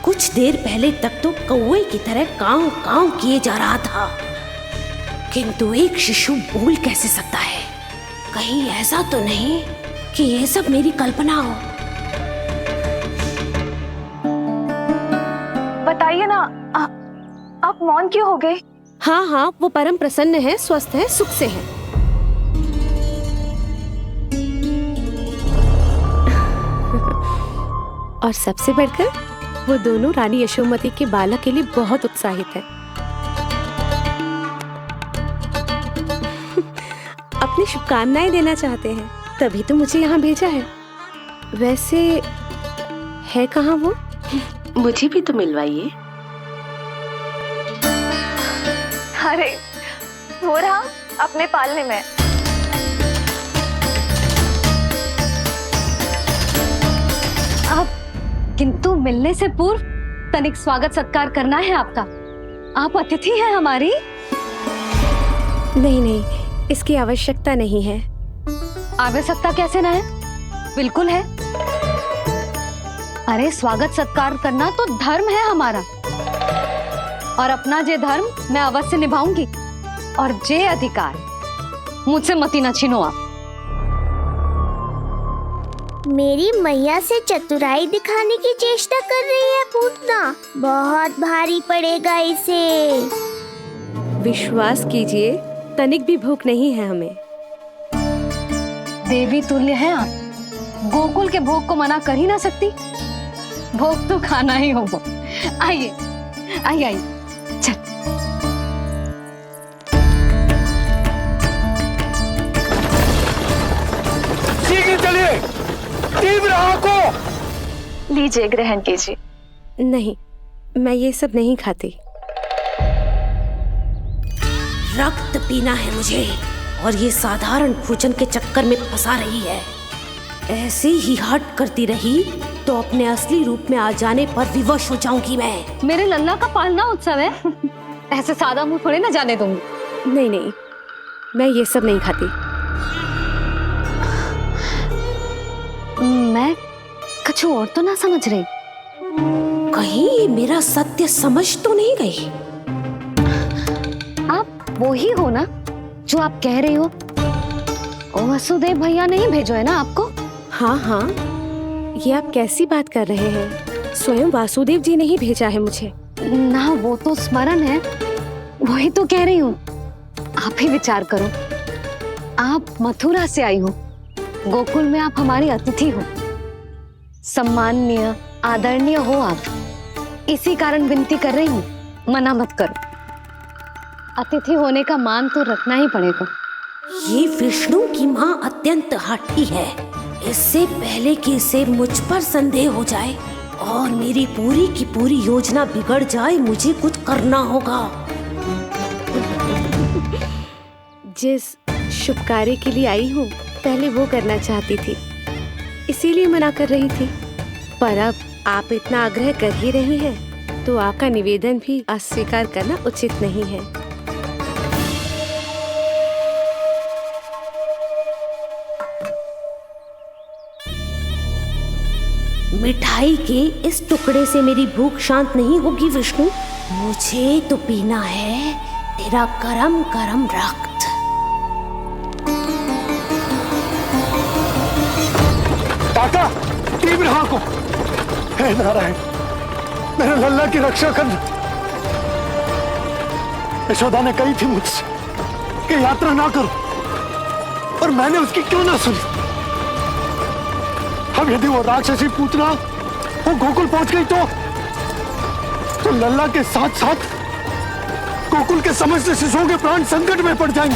कुछ देर पहले तक तो कौवे की तरह कांव कांव किए जा रहा था, किंतु एक शिशु बोल कैसे सकता है? कहीं ऐसा तो नहीं कि ये सब मेरी कल्पना हो? बताइए ना, आप मौन क्यों हो गए? हाँ हाँ, वो परम प्रसन्न है, स्वस्थ है, सुख से है। और सबसे बढ़कर वो दोनों रानी यशोमती के बालक के लिए बहुत उत्साहित है। अपनी शुभकामनाएं देना चाहते हैं, तभी तो मुझे यहाँ भेजा है। वैसे है कहाँ वो? मुझे भी तो मिलवाइए। अरे वो रहा अपने पालने में। किंतु मिलने से पूर्व तनिक स्वागत सत्कार करना है आपका। आप अतिथि हैं हमारी। नहीं नहीं, इसकी आवश्यकता नहीं है। आवश्यकता कैसे ना है? बिल्कुल है। अरे स्वागत सत्कार करना तो धर्म है हमारा, और अपना जे धर्म मैं अवश्य निभाऊंगी, और जे अधिकार मुझसे मती न छीनो आप। मेरी मैया से चतुराई दिखाने की चेष्टा कर रही है पूतना। बहुत भारी पड़ेगा इसे। विश्वास कीजिए, तनिक भी भूख नहीं है हमें। देवी तुल्य हैं आप, गोकुल के भोग को मना कर ही ना सकती। भोग तो खाना ही होगा। आइए आइए आइए, चल। शीघ्र चलिए। लीजिए ग्रहण कीजिए। नहीं, मैं ये सब नहीं खाती। रक्त पीना है मुझे, और ये साधारण भोजन के चक्कर में फंसा रही है। ऐसे ही हट करती रही तो अपने असली रूप में आ जाने पर विवश हो जाऊंगी मैं। मेरे लल्ला का पालना उत्सव है, ऐसे सादा मुंह थोड़ी ना जाने दूंगी। नहीं नहीं, मैं ये सब नहीं खाती। मैं कुछ और तो ना समझ रही। कहीं ये मेरा सत्य समझ तो नहीं गई? आप वो ही हो ना जो आप कह रही हो? वसुदेव भैया नहीं भेजो है ना आपको? हाँ हाँ, ये आप कैसी बात कर रहे हैं? स्वयं वासुदेव जी ने ही भेजा है मुझे। ना वो तो स्मरण है, वही तो कह रही हूँ। आप ही विचार करो, आप मथुरा से आई हो, गोकुल में आप हमारी अतिथि हो, सम्माननीय आदरणीय हो आप। इसी कारण विनती कर रही हूँ, मना मत करो। अतिथि होने का मान तो रखना ही पड़ेगा। ये विष्णु की माँ अत्यंत हठी है। इससे पहले कि इसे मुझ पर संदेह हो जाए और मेरी पूरी की पूरी योजना बिगड़ जाए, मुझे कुछ करना होगा। जिस शुभ कार्य के लिए आई हूँ, पहले वो करना चाहती थी, इसीलिए मना कर रही थी। पर अब आप इतना आग्रह कर ही रही हैं, तो आपका निवेदन भी अस्वीकार करना उचित नहीं है। मिठाई के इस टुकड़े से मेरी भूख शांत नहीं होगी विष्णु। मुझे तो पीना है तेरा गरम गरम रक्त। काका, तीव्र हाँ को। हे नारायण, मेरे लल्ला की रक्षा करना। यशोदा ने कही थी मुझसे कि यात्रा ना करो, और मैंने उसकी क्यों ना सुनी। अब यदि वो राक्षसी पूतना वो गोकुल पहुंच गई तो लल्ला के साथ साथ गोकुल के समस्त शिशुओं के प्राण संकट में पड़ जाएंगे।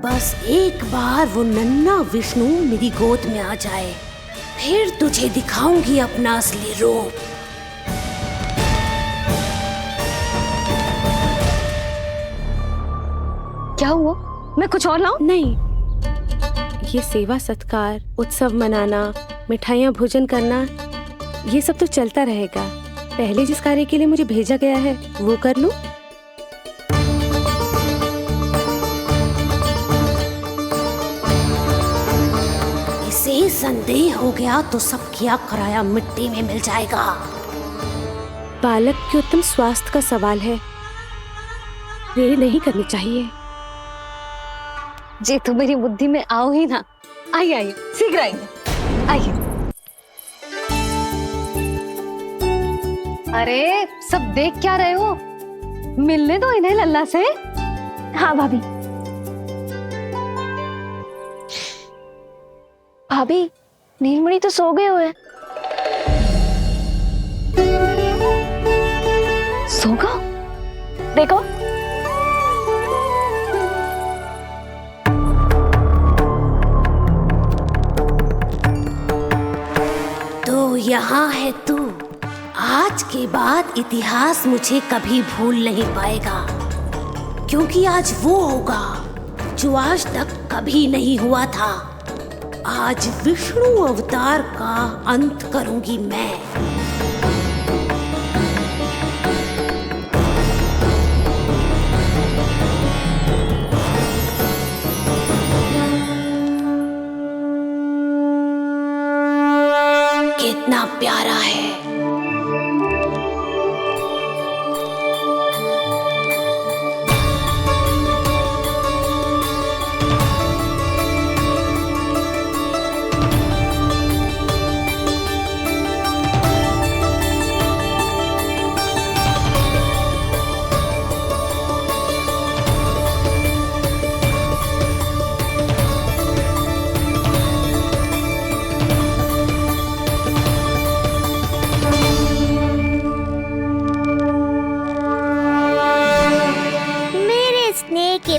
बस एक बार वो नन्हा विष्णु मेरी गोद में आ जाए, फिर तुझे दिखाऊंगी अपना असली रूप। क्या हुआ? मैं कुछ और लाऊं? नहीं, ये सेवा सत्कार, उत्सव मनाना, मिठाइयाँ भोजन करना, ये सब तो चलता रहेगा। पहले जिस कार्य के लिए मुझे भेजा गया है वो कर लूं। इसे संदेह हो गया तो सब किया कराया मिट्टी में मिल जाएगा। बालक के उत्तम स्वास्थ्य का सवाल है, देरी नहीं करनी चाहिए। जी तो मेरी बुद्धि में आओ ही ना। आइए आइए, शीघ्र आइए, आइए। अरे सब देख क्या रहे हो? मिलने दो इन्हें लल्ला से। हाँ भाभी। भाभी, नीलमणि तो सो गए हुए। सो गो? देखो। यहाँ है तू। आज के बाद इतिहास मुझे कभी भूल नहीं पाएगा, क्योंकि आज वो होगा जो आज तक कभी नहीं हुआ था। आज विष्णु अवतार का अंत करूंगी मैं। कितना प्यारा है।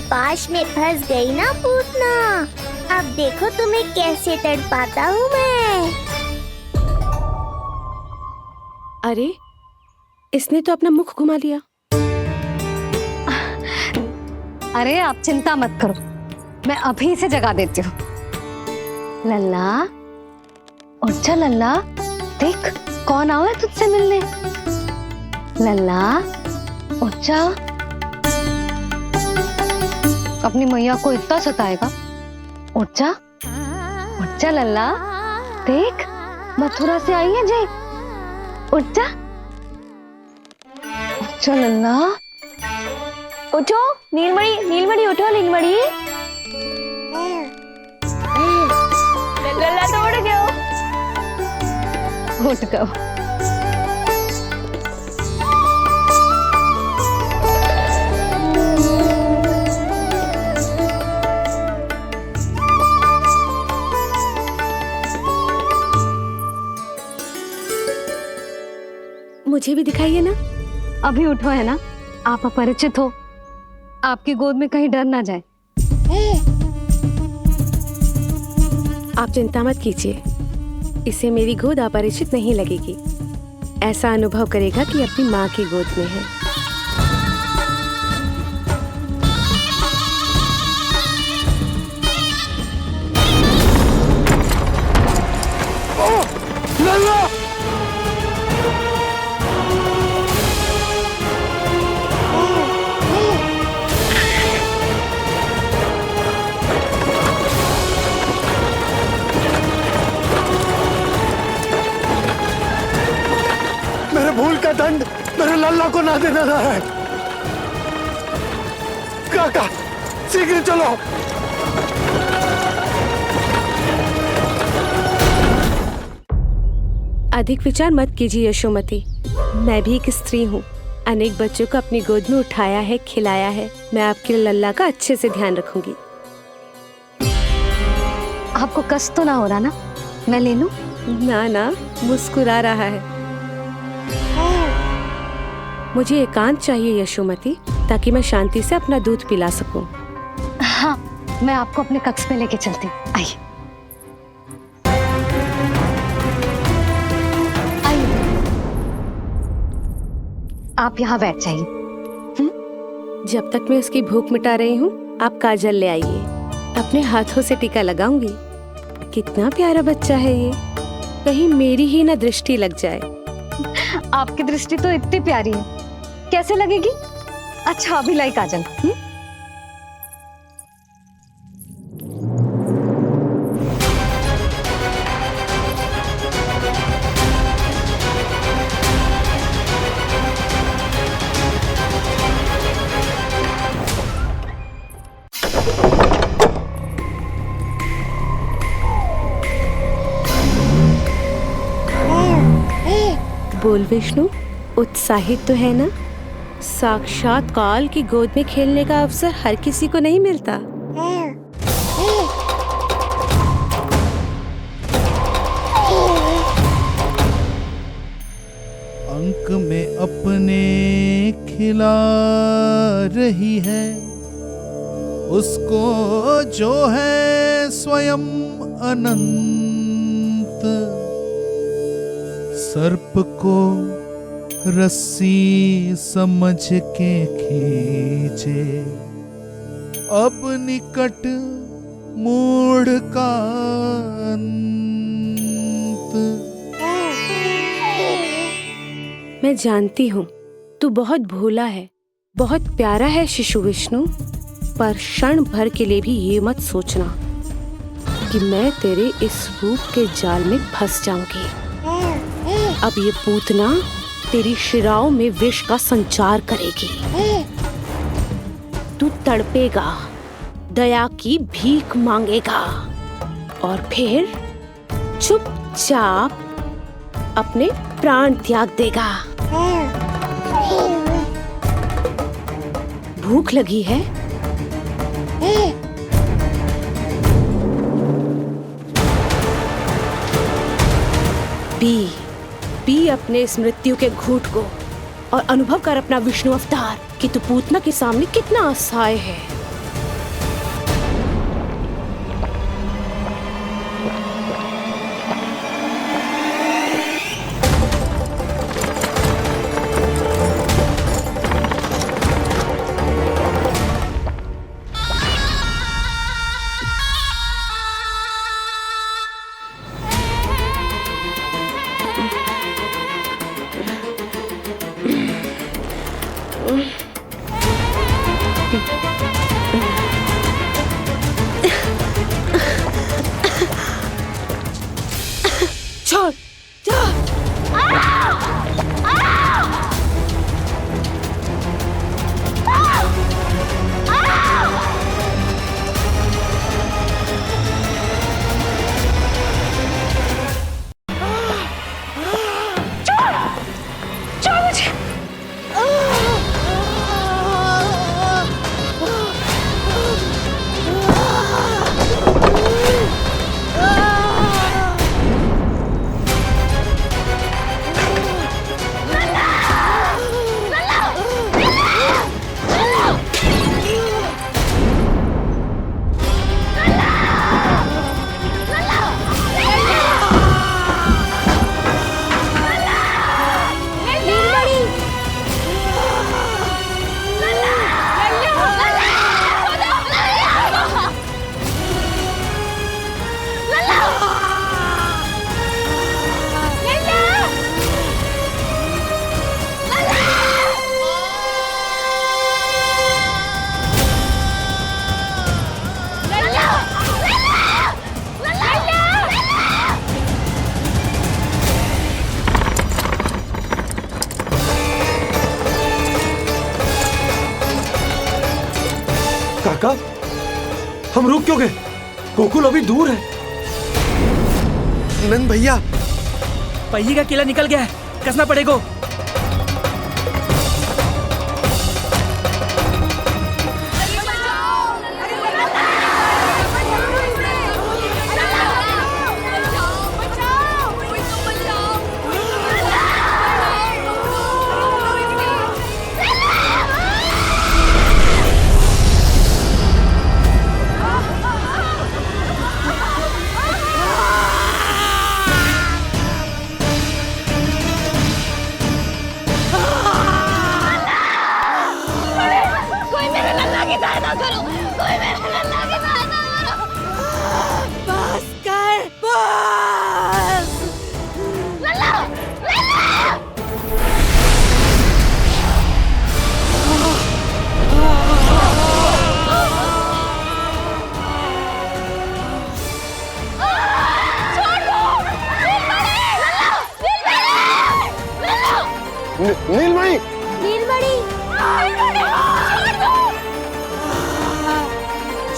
पाश में फंस गई ना पूतना। अब देखो तुम्हें कैसे तड़पाता हूँ मैं। अरे, इसने तो अपना मुख घुमा लिया। अरे आप चिंता मत करो, मैं अभी से जगा देती हूँ। लल्ला, उठ जा लल्ला, देख कौन आया है तुझसे मिलने। लल्ला, उठ जा। अपनी मैया को इतना सताएगा। उठ जा लल्ला, देख मथुरा से आई है जय। उठ जा लल्ला, उठो नीलमणि, नीलमणि उठो नीलमणि। लल्ला तो उठ गयो। उठ गयो। मुझे भी दिखाइए ना। अभी उठो है ना, आप अपरिचित हो, आपकी गोद में कहीं डर ना जाए। आप चिंता मत कीजिए, इसे मेरी गोद अपरिचित नहीं लगेगी। ऐसा अनुभव करेगा कि अपनी माँ की गोद में है। भूल का दंड मेरे लल्ला को ना देना रहा है। काका, शीघ्र चलो। अधिक विचार मत कीजिए यशोमती, मैं भी एक स्त्री हूँ। अनेक बच्चों को अपनी गोद में उठाया है, खिलाया है। मैं आपके लल्ला का अच्छे से ध्यान रखूंगी। आपको कष्ट तो ना हो रहा ना? मैं ले लूं? ना, मुस्कुरा रहा है। मुझे एकांत चाहिए यशोमती, ताकि मैं शांति से अपना दूध पिला सकूं। हाँ, मैं आपको अपने कक्ष में लेके चलती हूँ। आइए। आप यहाँ बैठ जाइए। जब तक मैं उसकी भूख मिटा रही हूँ, आप काजल ले आइए। अपने हाथों से टीका लगाऊंगी। कितना प्यारा बच्चा है ये, कहीं मेरी ही ना दृष्टि लग जाए। आपकी दृष्टि तो इतनी प्यारी है, कैसे लगेगी? अच्छा अभी लाई काजल। बोल विष्णु, उत्साहित तो है ना? साक्षात काल की गोद में खेलने का अवसर हर किसी को नहीं मिलता। अंक में अपने खिला रही है, उसको जो है स्वयं अनंत। सर्प को रस्सी समझ के खींचे, अब निकट मूढ़ का अंत। मैं जानती हूँ तू बहुत भोला है, बहुत प्यारा है शिशु विष्णु, पर क्षण भर के लिए भी ये मत सोचना कि मैं तेरे इस रूप के जाल में फंस जाऊंगी। अब ये पूतना तेरी शिराओं में विष का संचार करेगी। तू तड़पेगा, दया की भीख मांगेगा और फिर चुपचाप अपने प्राण त्याग देगा। भूख लगी है? पी अपने इस मृत्यु के घूंट को और अनुभव कर अपना विष्णु अवतार कि तू पूतना के सामने कितना असहाय है। छोड़ काका, हम रुक क्यों गए? गोकुल अभी दूर है। नंद भैया, पहिए का किला निकल गया है, कसना पड़ेगा। नीलमणि, नीलमणि,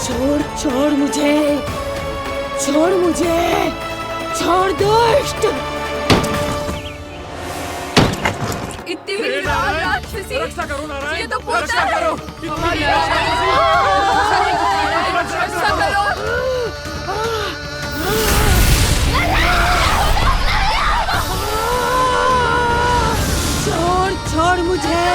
छोड़ छोड़ मुझे, छोड़ मुझे, छोड़ दुष्ट। इतनी राक्षसी, रक्षा करो नारायण, ये तो पोता रक्षा है। करो। रक्षा करो। छोड़ छोड़ मुझे।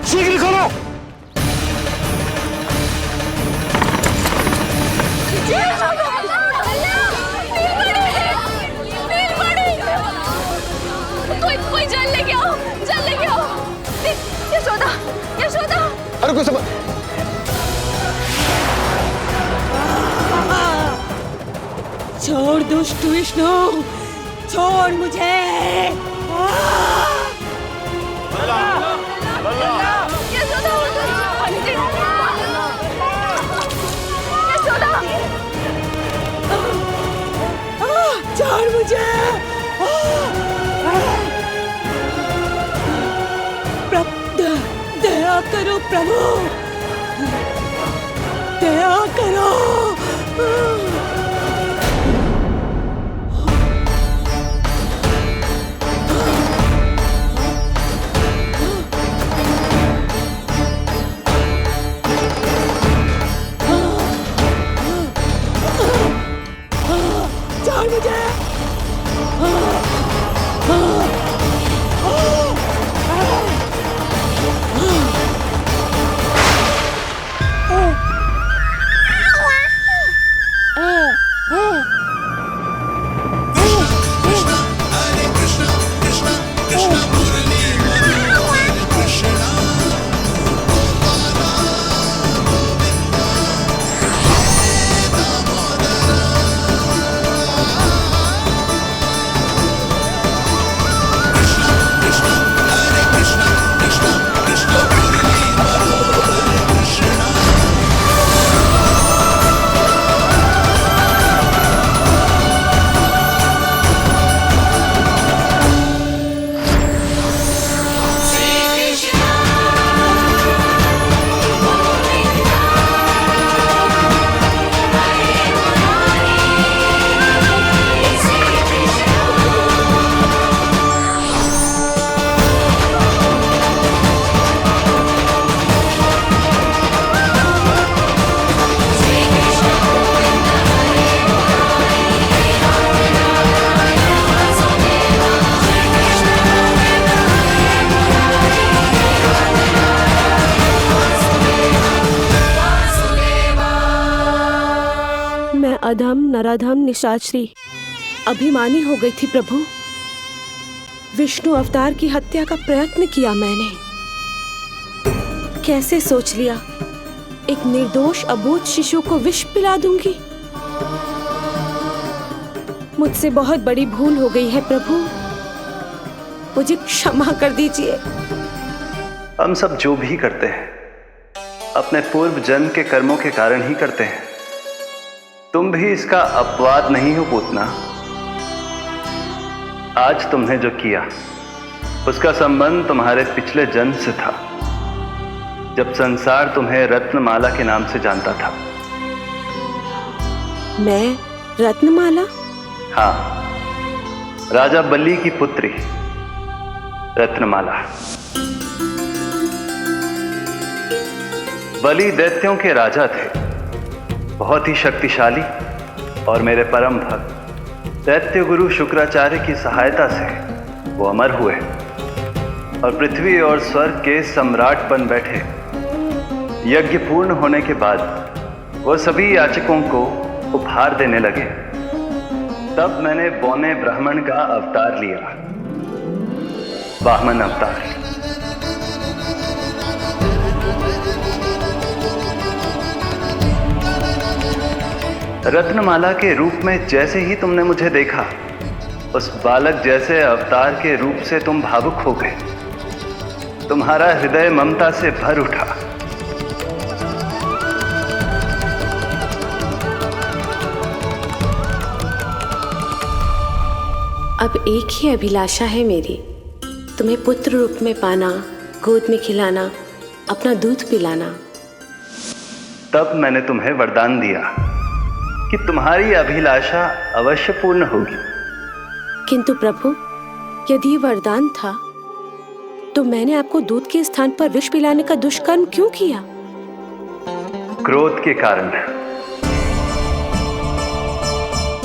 शीघ्र करो। कोई जल लेके आओ, जल लेके आओ। यशोदा, यशोदा। अरे कोई समझ। छोड़ दुष्ट विष्णु, छोड़ मुझे। छोड़ मुझे। दया करो प्रभु, दया करो। छोड़ मुझे। अधम नराधम निशाचरी अभिमानी हो गई थी प्रभु। विष्णु अवतार की हत्या का प्रयत्न किया मैंने। कैसे सोच लिया एक निर्दोष अबोध शिशु को विष पिला दूंगी। मुझसे बहुत बड़ी भूल हो गई है प्रभु, मुझे क्षमा कर दीजिए। हम सब जो भी करते हैं अपने पूर्व जन्म के कर्मों के कारण ही करते हैं। तुम भी इसका अपवाद नहीं हो पूतना। आज तुमने जो किया उसका संबंध तुम्हारे पिछले जन्म से था, जब संसार तुम्हें रत्नमाला के नाम से जानता था। मैं रत्नमाला? हाँ, राजा बलि की पुत्री रत्नमाला। बलि दैत्यों के राजा थे, बहुत ही शक्तिशाली, और मेरे परम भक्त दैत्य गुरु शुक्राचार्य की सहायता से वो अमर हुए और पृथ्वी और स्वर्ग के सम्राट बन बैठे। यज्ञ पूर्ण होने के बाद वो सभी याचकों को उपहार देने लगे। तब मैंने बौने ब्राह्मण का अवतार लिया, वामन अवतार। रत्नमाला के रूप में जैसे ही तुमने मुझे देखा, उस बालक जैसे अवतार के रूप से तुम भावुक हो गए। तुम्हारा हृदय ममता से भर उठा। अब एक ही अभिलाषा है मेरी, तुम्हें पुत्र रूप में पाना, गोद में खिलाना, अपना दूध पिलाना। तब मैंने तुम्हें वरदान दिया कि तुम्हारी अभिलाषा अवश्य पूर्ण होगी। किंतु प्रभु, यदि ये वरदान था तो मैंने आपको दूध के स्थान पर विष पिलाने का दुष्कर्म क्यों किया? क्रोध के कारण,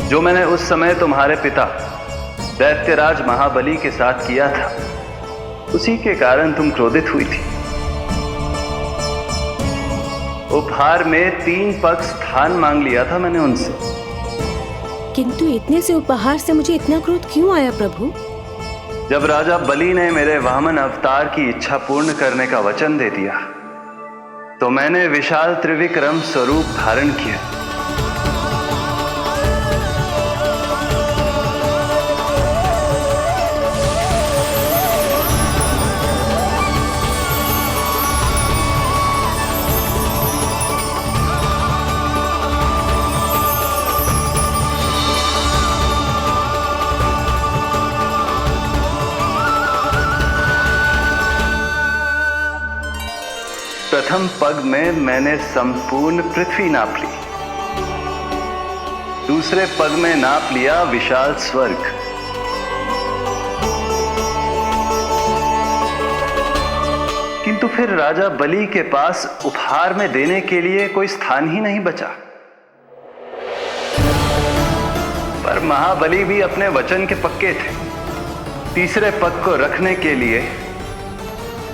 जो मैंने उस समय तुम्हारे पिता दैत्यराज महाबली के साथ किया था, उसी के कारण तुम क्रोधित हुई थी। उपहार में 3 पग स्थान मांग लिया था मैंने उनसे। किंतु इतने से उपहार से मुझे इतना क्रोध क्यों आया प्रभु? जब राजा बलि ने मेरे वामन अवतार की इच्छा पूर्ण करने का वचन दे दिया, तो मैंने विशाल त्रिविक्रम स्वरूप धारण किया। प्रथम पग में मैंने संपूर्ण पृथ्वी नाप ली, दूसरे पग में नाप लिया विशाल स्वर्ग, किंतु फिर राजा बलि के पास उपहार में देने के लिए कोई स्थान ही नहीं बचा। पर महाबली भी अपने वचन के पक्के थे। तीसरे पग को रखने के लिए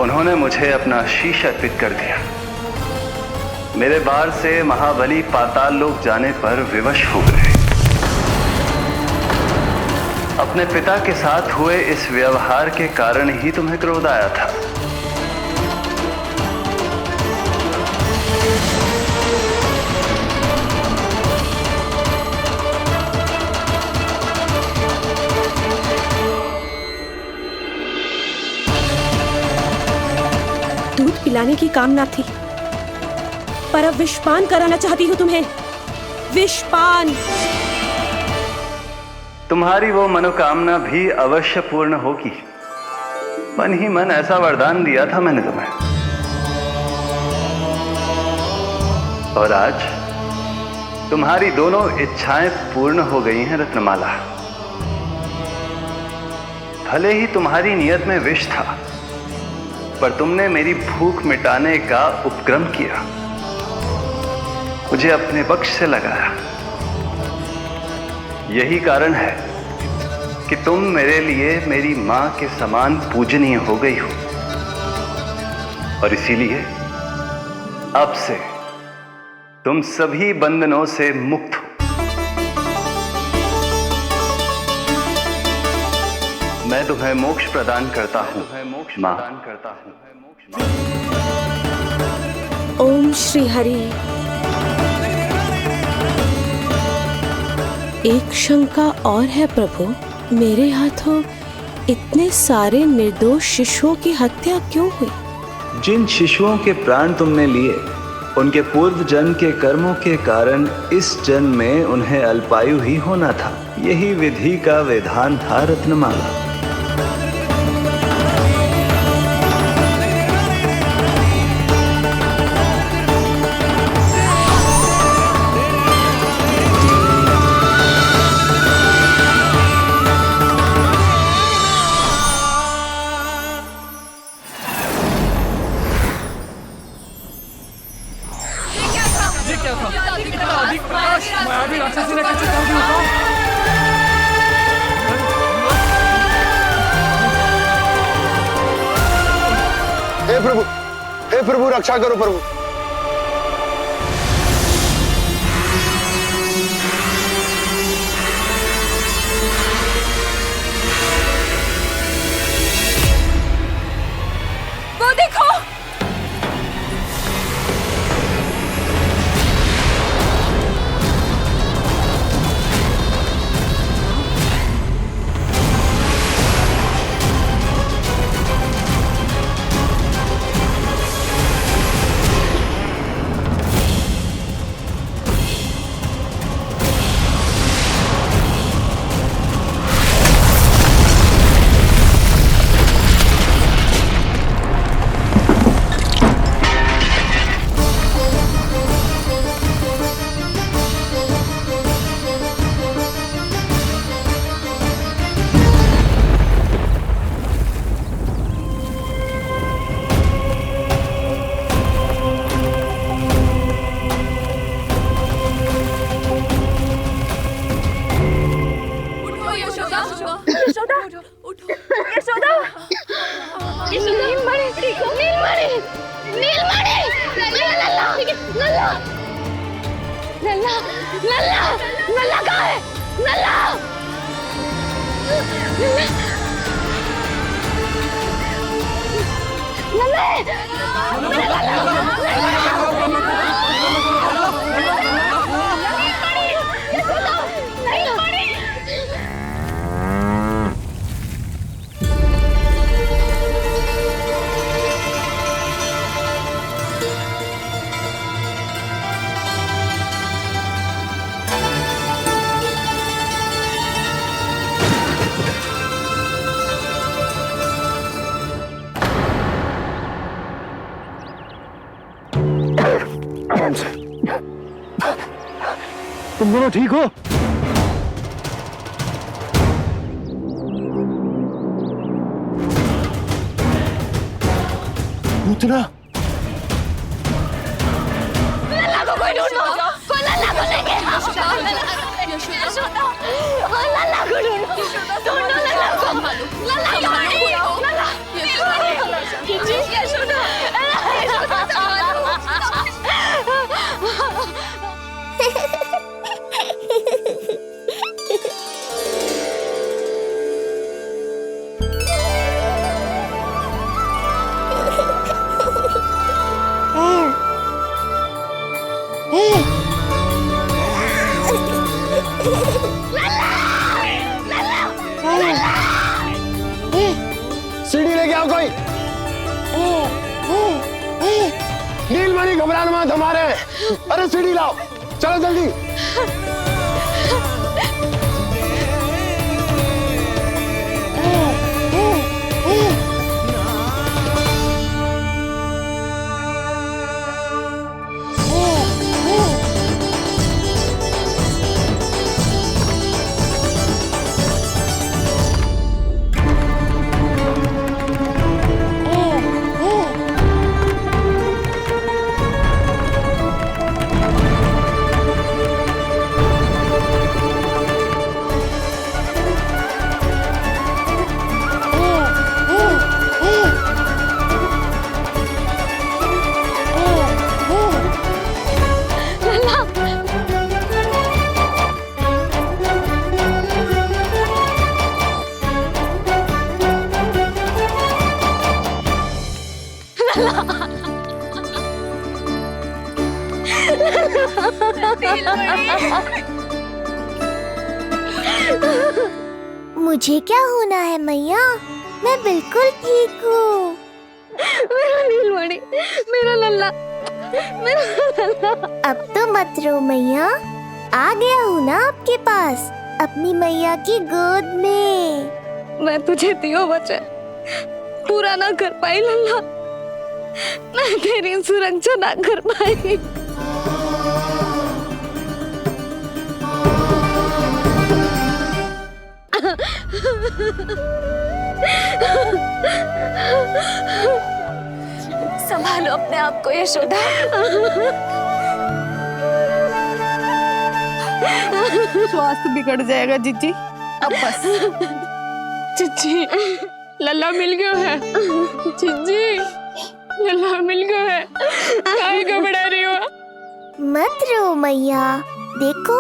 उन्होंने मुझे अपना शीश अर्पित कर दिया। मेरे बार से महाबली पाताल लोक जाने पर विवश हो गए। अपने पिता के साथ हुए इस व्यवहार के कारण ही तुम्हें क्रोध आया था। दूध पिलाने की कामना थी, पर अब विषपान कराना चाहती हूँ तुम्हें। विषपान। तुम्हारी वो मनोकामना भी अवश्य पूर्ण होगी। मन ही मन ऐसा वरदान दिया था मैंने तुम्हें। और आज तुम्हारी दोनों इच्छाएं पूर्ण हो गई हैं रत्नमाला। भले ही तुम्हारी नियत में विष था, पर तुमने मेरी भूख मिटाने का उपक्रम किया, मुझे अपने पक्ष से लगाया। यही कारण है कि तुम मेरे लिए मेरी मां के समान पूजनीय हो गई हो, और इसीलिए अब से तुम सभी बंधनों से मुक्त हो। मैं तुम्हें मोक्ष प्रदान करता हूँ माँ। ओम श्री हरि। एक शंका और है प्रभु, मेरे हाथों इतने सारे निर्दोष शिशुओं की हत्या क्यों हुई? जिन शिशुओं के प्राण तुमने लिए उनके पूर्व जन्म के कर्मों के कारण इस जन्म में उन्हें अल्पायु ही होना था। यही विधि का विधान था रत्नमाला। हे प्रभु रक्षा करो प्रभु। वो देखो, तुम दोनों ठीक हो? पूतना लल्ला को कोई ढूंढो, कोई लल्ला को लेके आओ। लल्ला को ढूंढो, ढूंढो लल्ला को। लल्ला को लल्ला सीढ़ी लेके आओ कोई। नीलमणि घबराना मत हमारे। अरे सीढ़ी लाओ, चलो जल्दी। मुझे क्या होना है मैया, मैं बिल्कुल ठीक हूँ। मेरा नीलमणि, मेरा लल्ला, मेरा लल्ला। अब तो मत रो मैया, आ गया हूँ ना आपके पास अपनी मैया की गोद में। मैं तुझे दियो वचन पूरा ना कर पाई लल्ला, मैं तेरी सुरक्षा ना कर पाई। संभालो अपने आप को यशोदा। स्वास्थ्य बिगड़ जाएगा जीजी, अब बस। चिच्ची, लल्ला मिल गयो है। चिच्ची, लल्ला मिल गयो है। काहे घबरा रही हो? मत रो मैया, देखो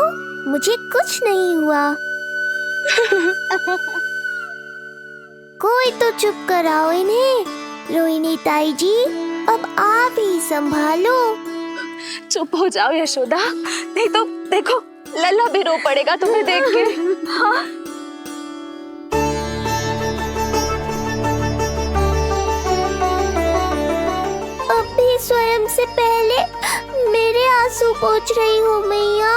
मुझे कुछ नहीं हुआ। कोई तो चुप कराओ इन्हें। रोहिणी ताई जी, अब आप ही संभालो। चुप हो जाओ यशोदा, नहीं तो देखो लल्ला भी रो पड़ेगा तुम्हें देख के। हाँ? अब भी स्वयं से पहले मेरे आंसू पोंछ रही हो मैया।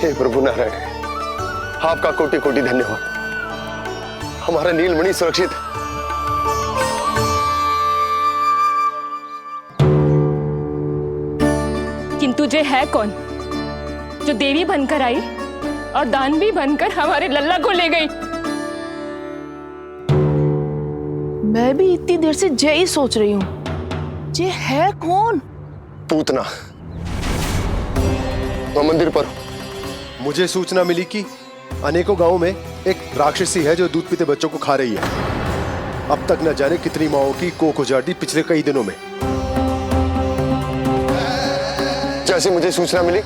हे प्रभु नारायण, आपका कोटि कोटि धन्यवाद। हमारा नीलमणि सुरक्षित। किंतु जे है कौन जो देवी बनकर आई और दानवी बनकर हमारे लल्ला को ले गई? मैं भी इतनी देर से जय ही सोच रही हूँ, जे है कौन? पूतना। वह मंदिर पर। मुझे सूचना मिली कि अनेकों गांवों में एक राक्षसी है जो दूध पीते बच्चों को खा रही है। अब तक न जाने कितनी माओं की कोख उजाड़ दी पिछले कई दिनों में। जैसे मुझे सूचना मिली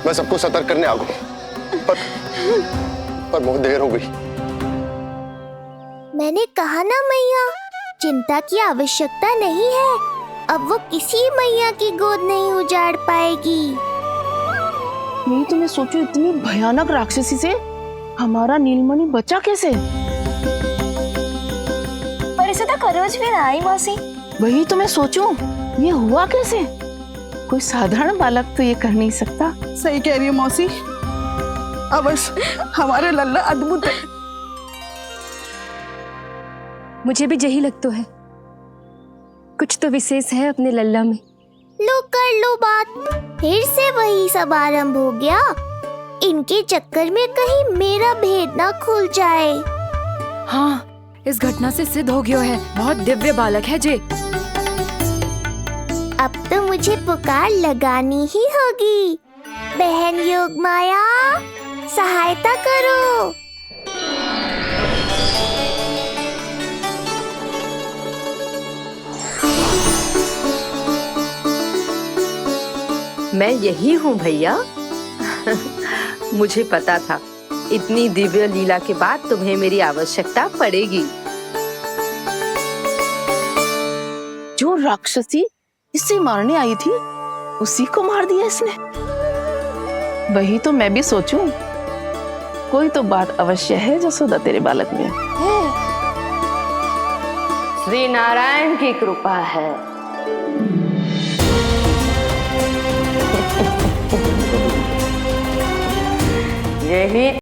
मैं सबको सतर्क करने आ गया, पर बहुत देर हो गई। मैंने कहा ना मैया, चिंता की आवश्यकता नहीं है। अब वो किसी मैया की गोद नहीं उजाड़ पाएगी। नहीं तो मैं सोचू इतनी भयानक राक्षसी से हमारा नीलमणि बचा कैसे? पर इसे तो खरोच भी ना आई मौसी। वही तो मैं सोचूं, ये हुआ कैसे? कोई साधारण बालक तो ये कर नहीं सकता। सही कह रही हो मौसी, अवश्य हमारे लल्ला अद्भुत है। मुझे भी यही लगता है, कुछ तो विशेष है अपने लल्ला में। लो कर लो बात, फिर से वही सब आरंभ हो गया। इनके चक्कर में कहीं मेरा भेद ना खुल जाए। हाँ, इस घटना से सिद्ध हो गया है, बहुत दिव्य बालक है जे। अब तो मुझे पुकार लगानी ही होगी। बहन योगमाया, सहायता करो। मैं यही हूँ भैया। मुझे पता था इतनी दिव्य लीला के बाद तुम्हें मेरी आवश्यकता पड़ेगी। जो राक्षसी इसे मारने आई थी उसी को मार दिया इसने। वही तो मैं भी सोचूं, कोई तो बात अवश्य है जसोदा तेरे बालक में। श्री नारायण की कृपा है। यही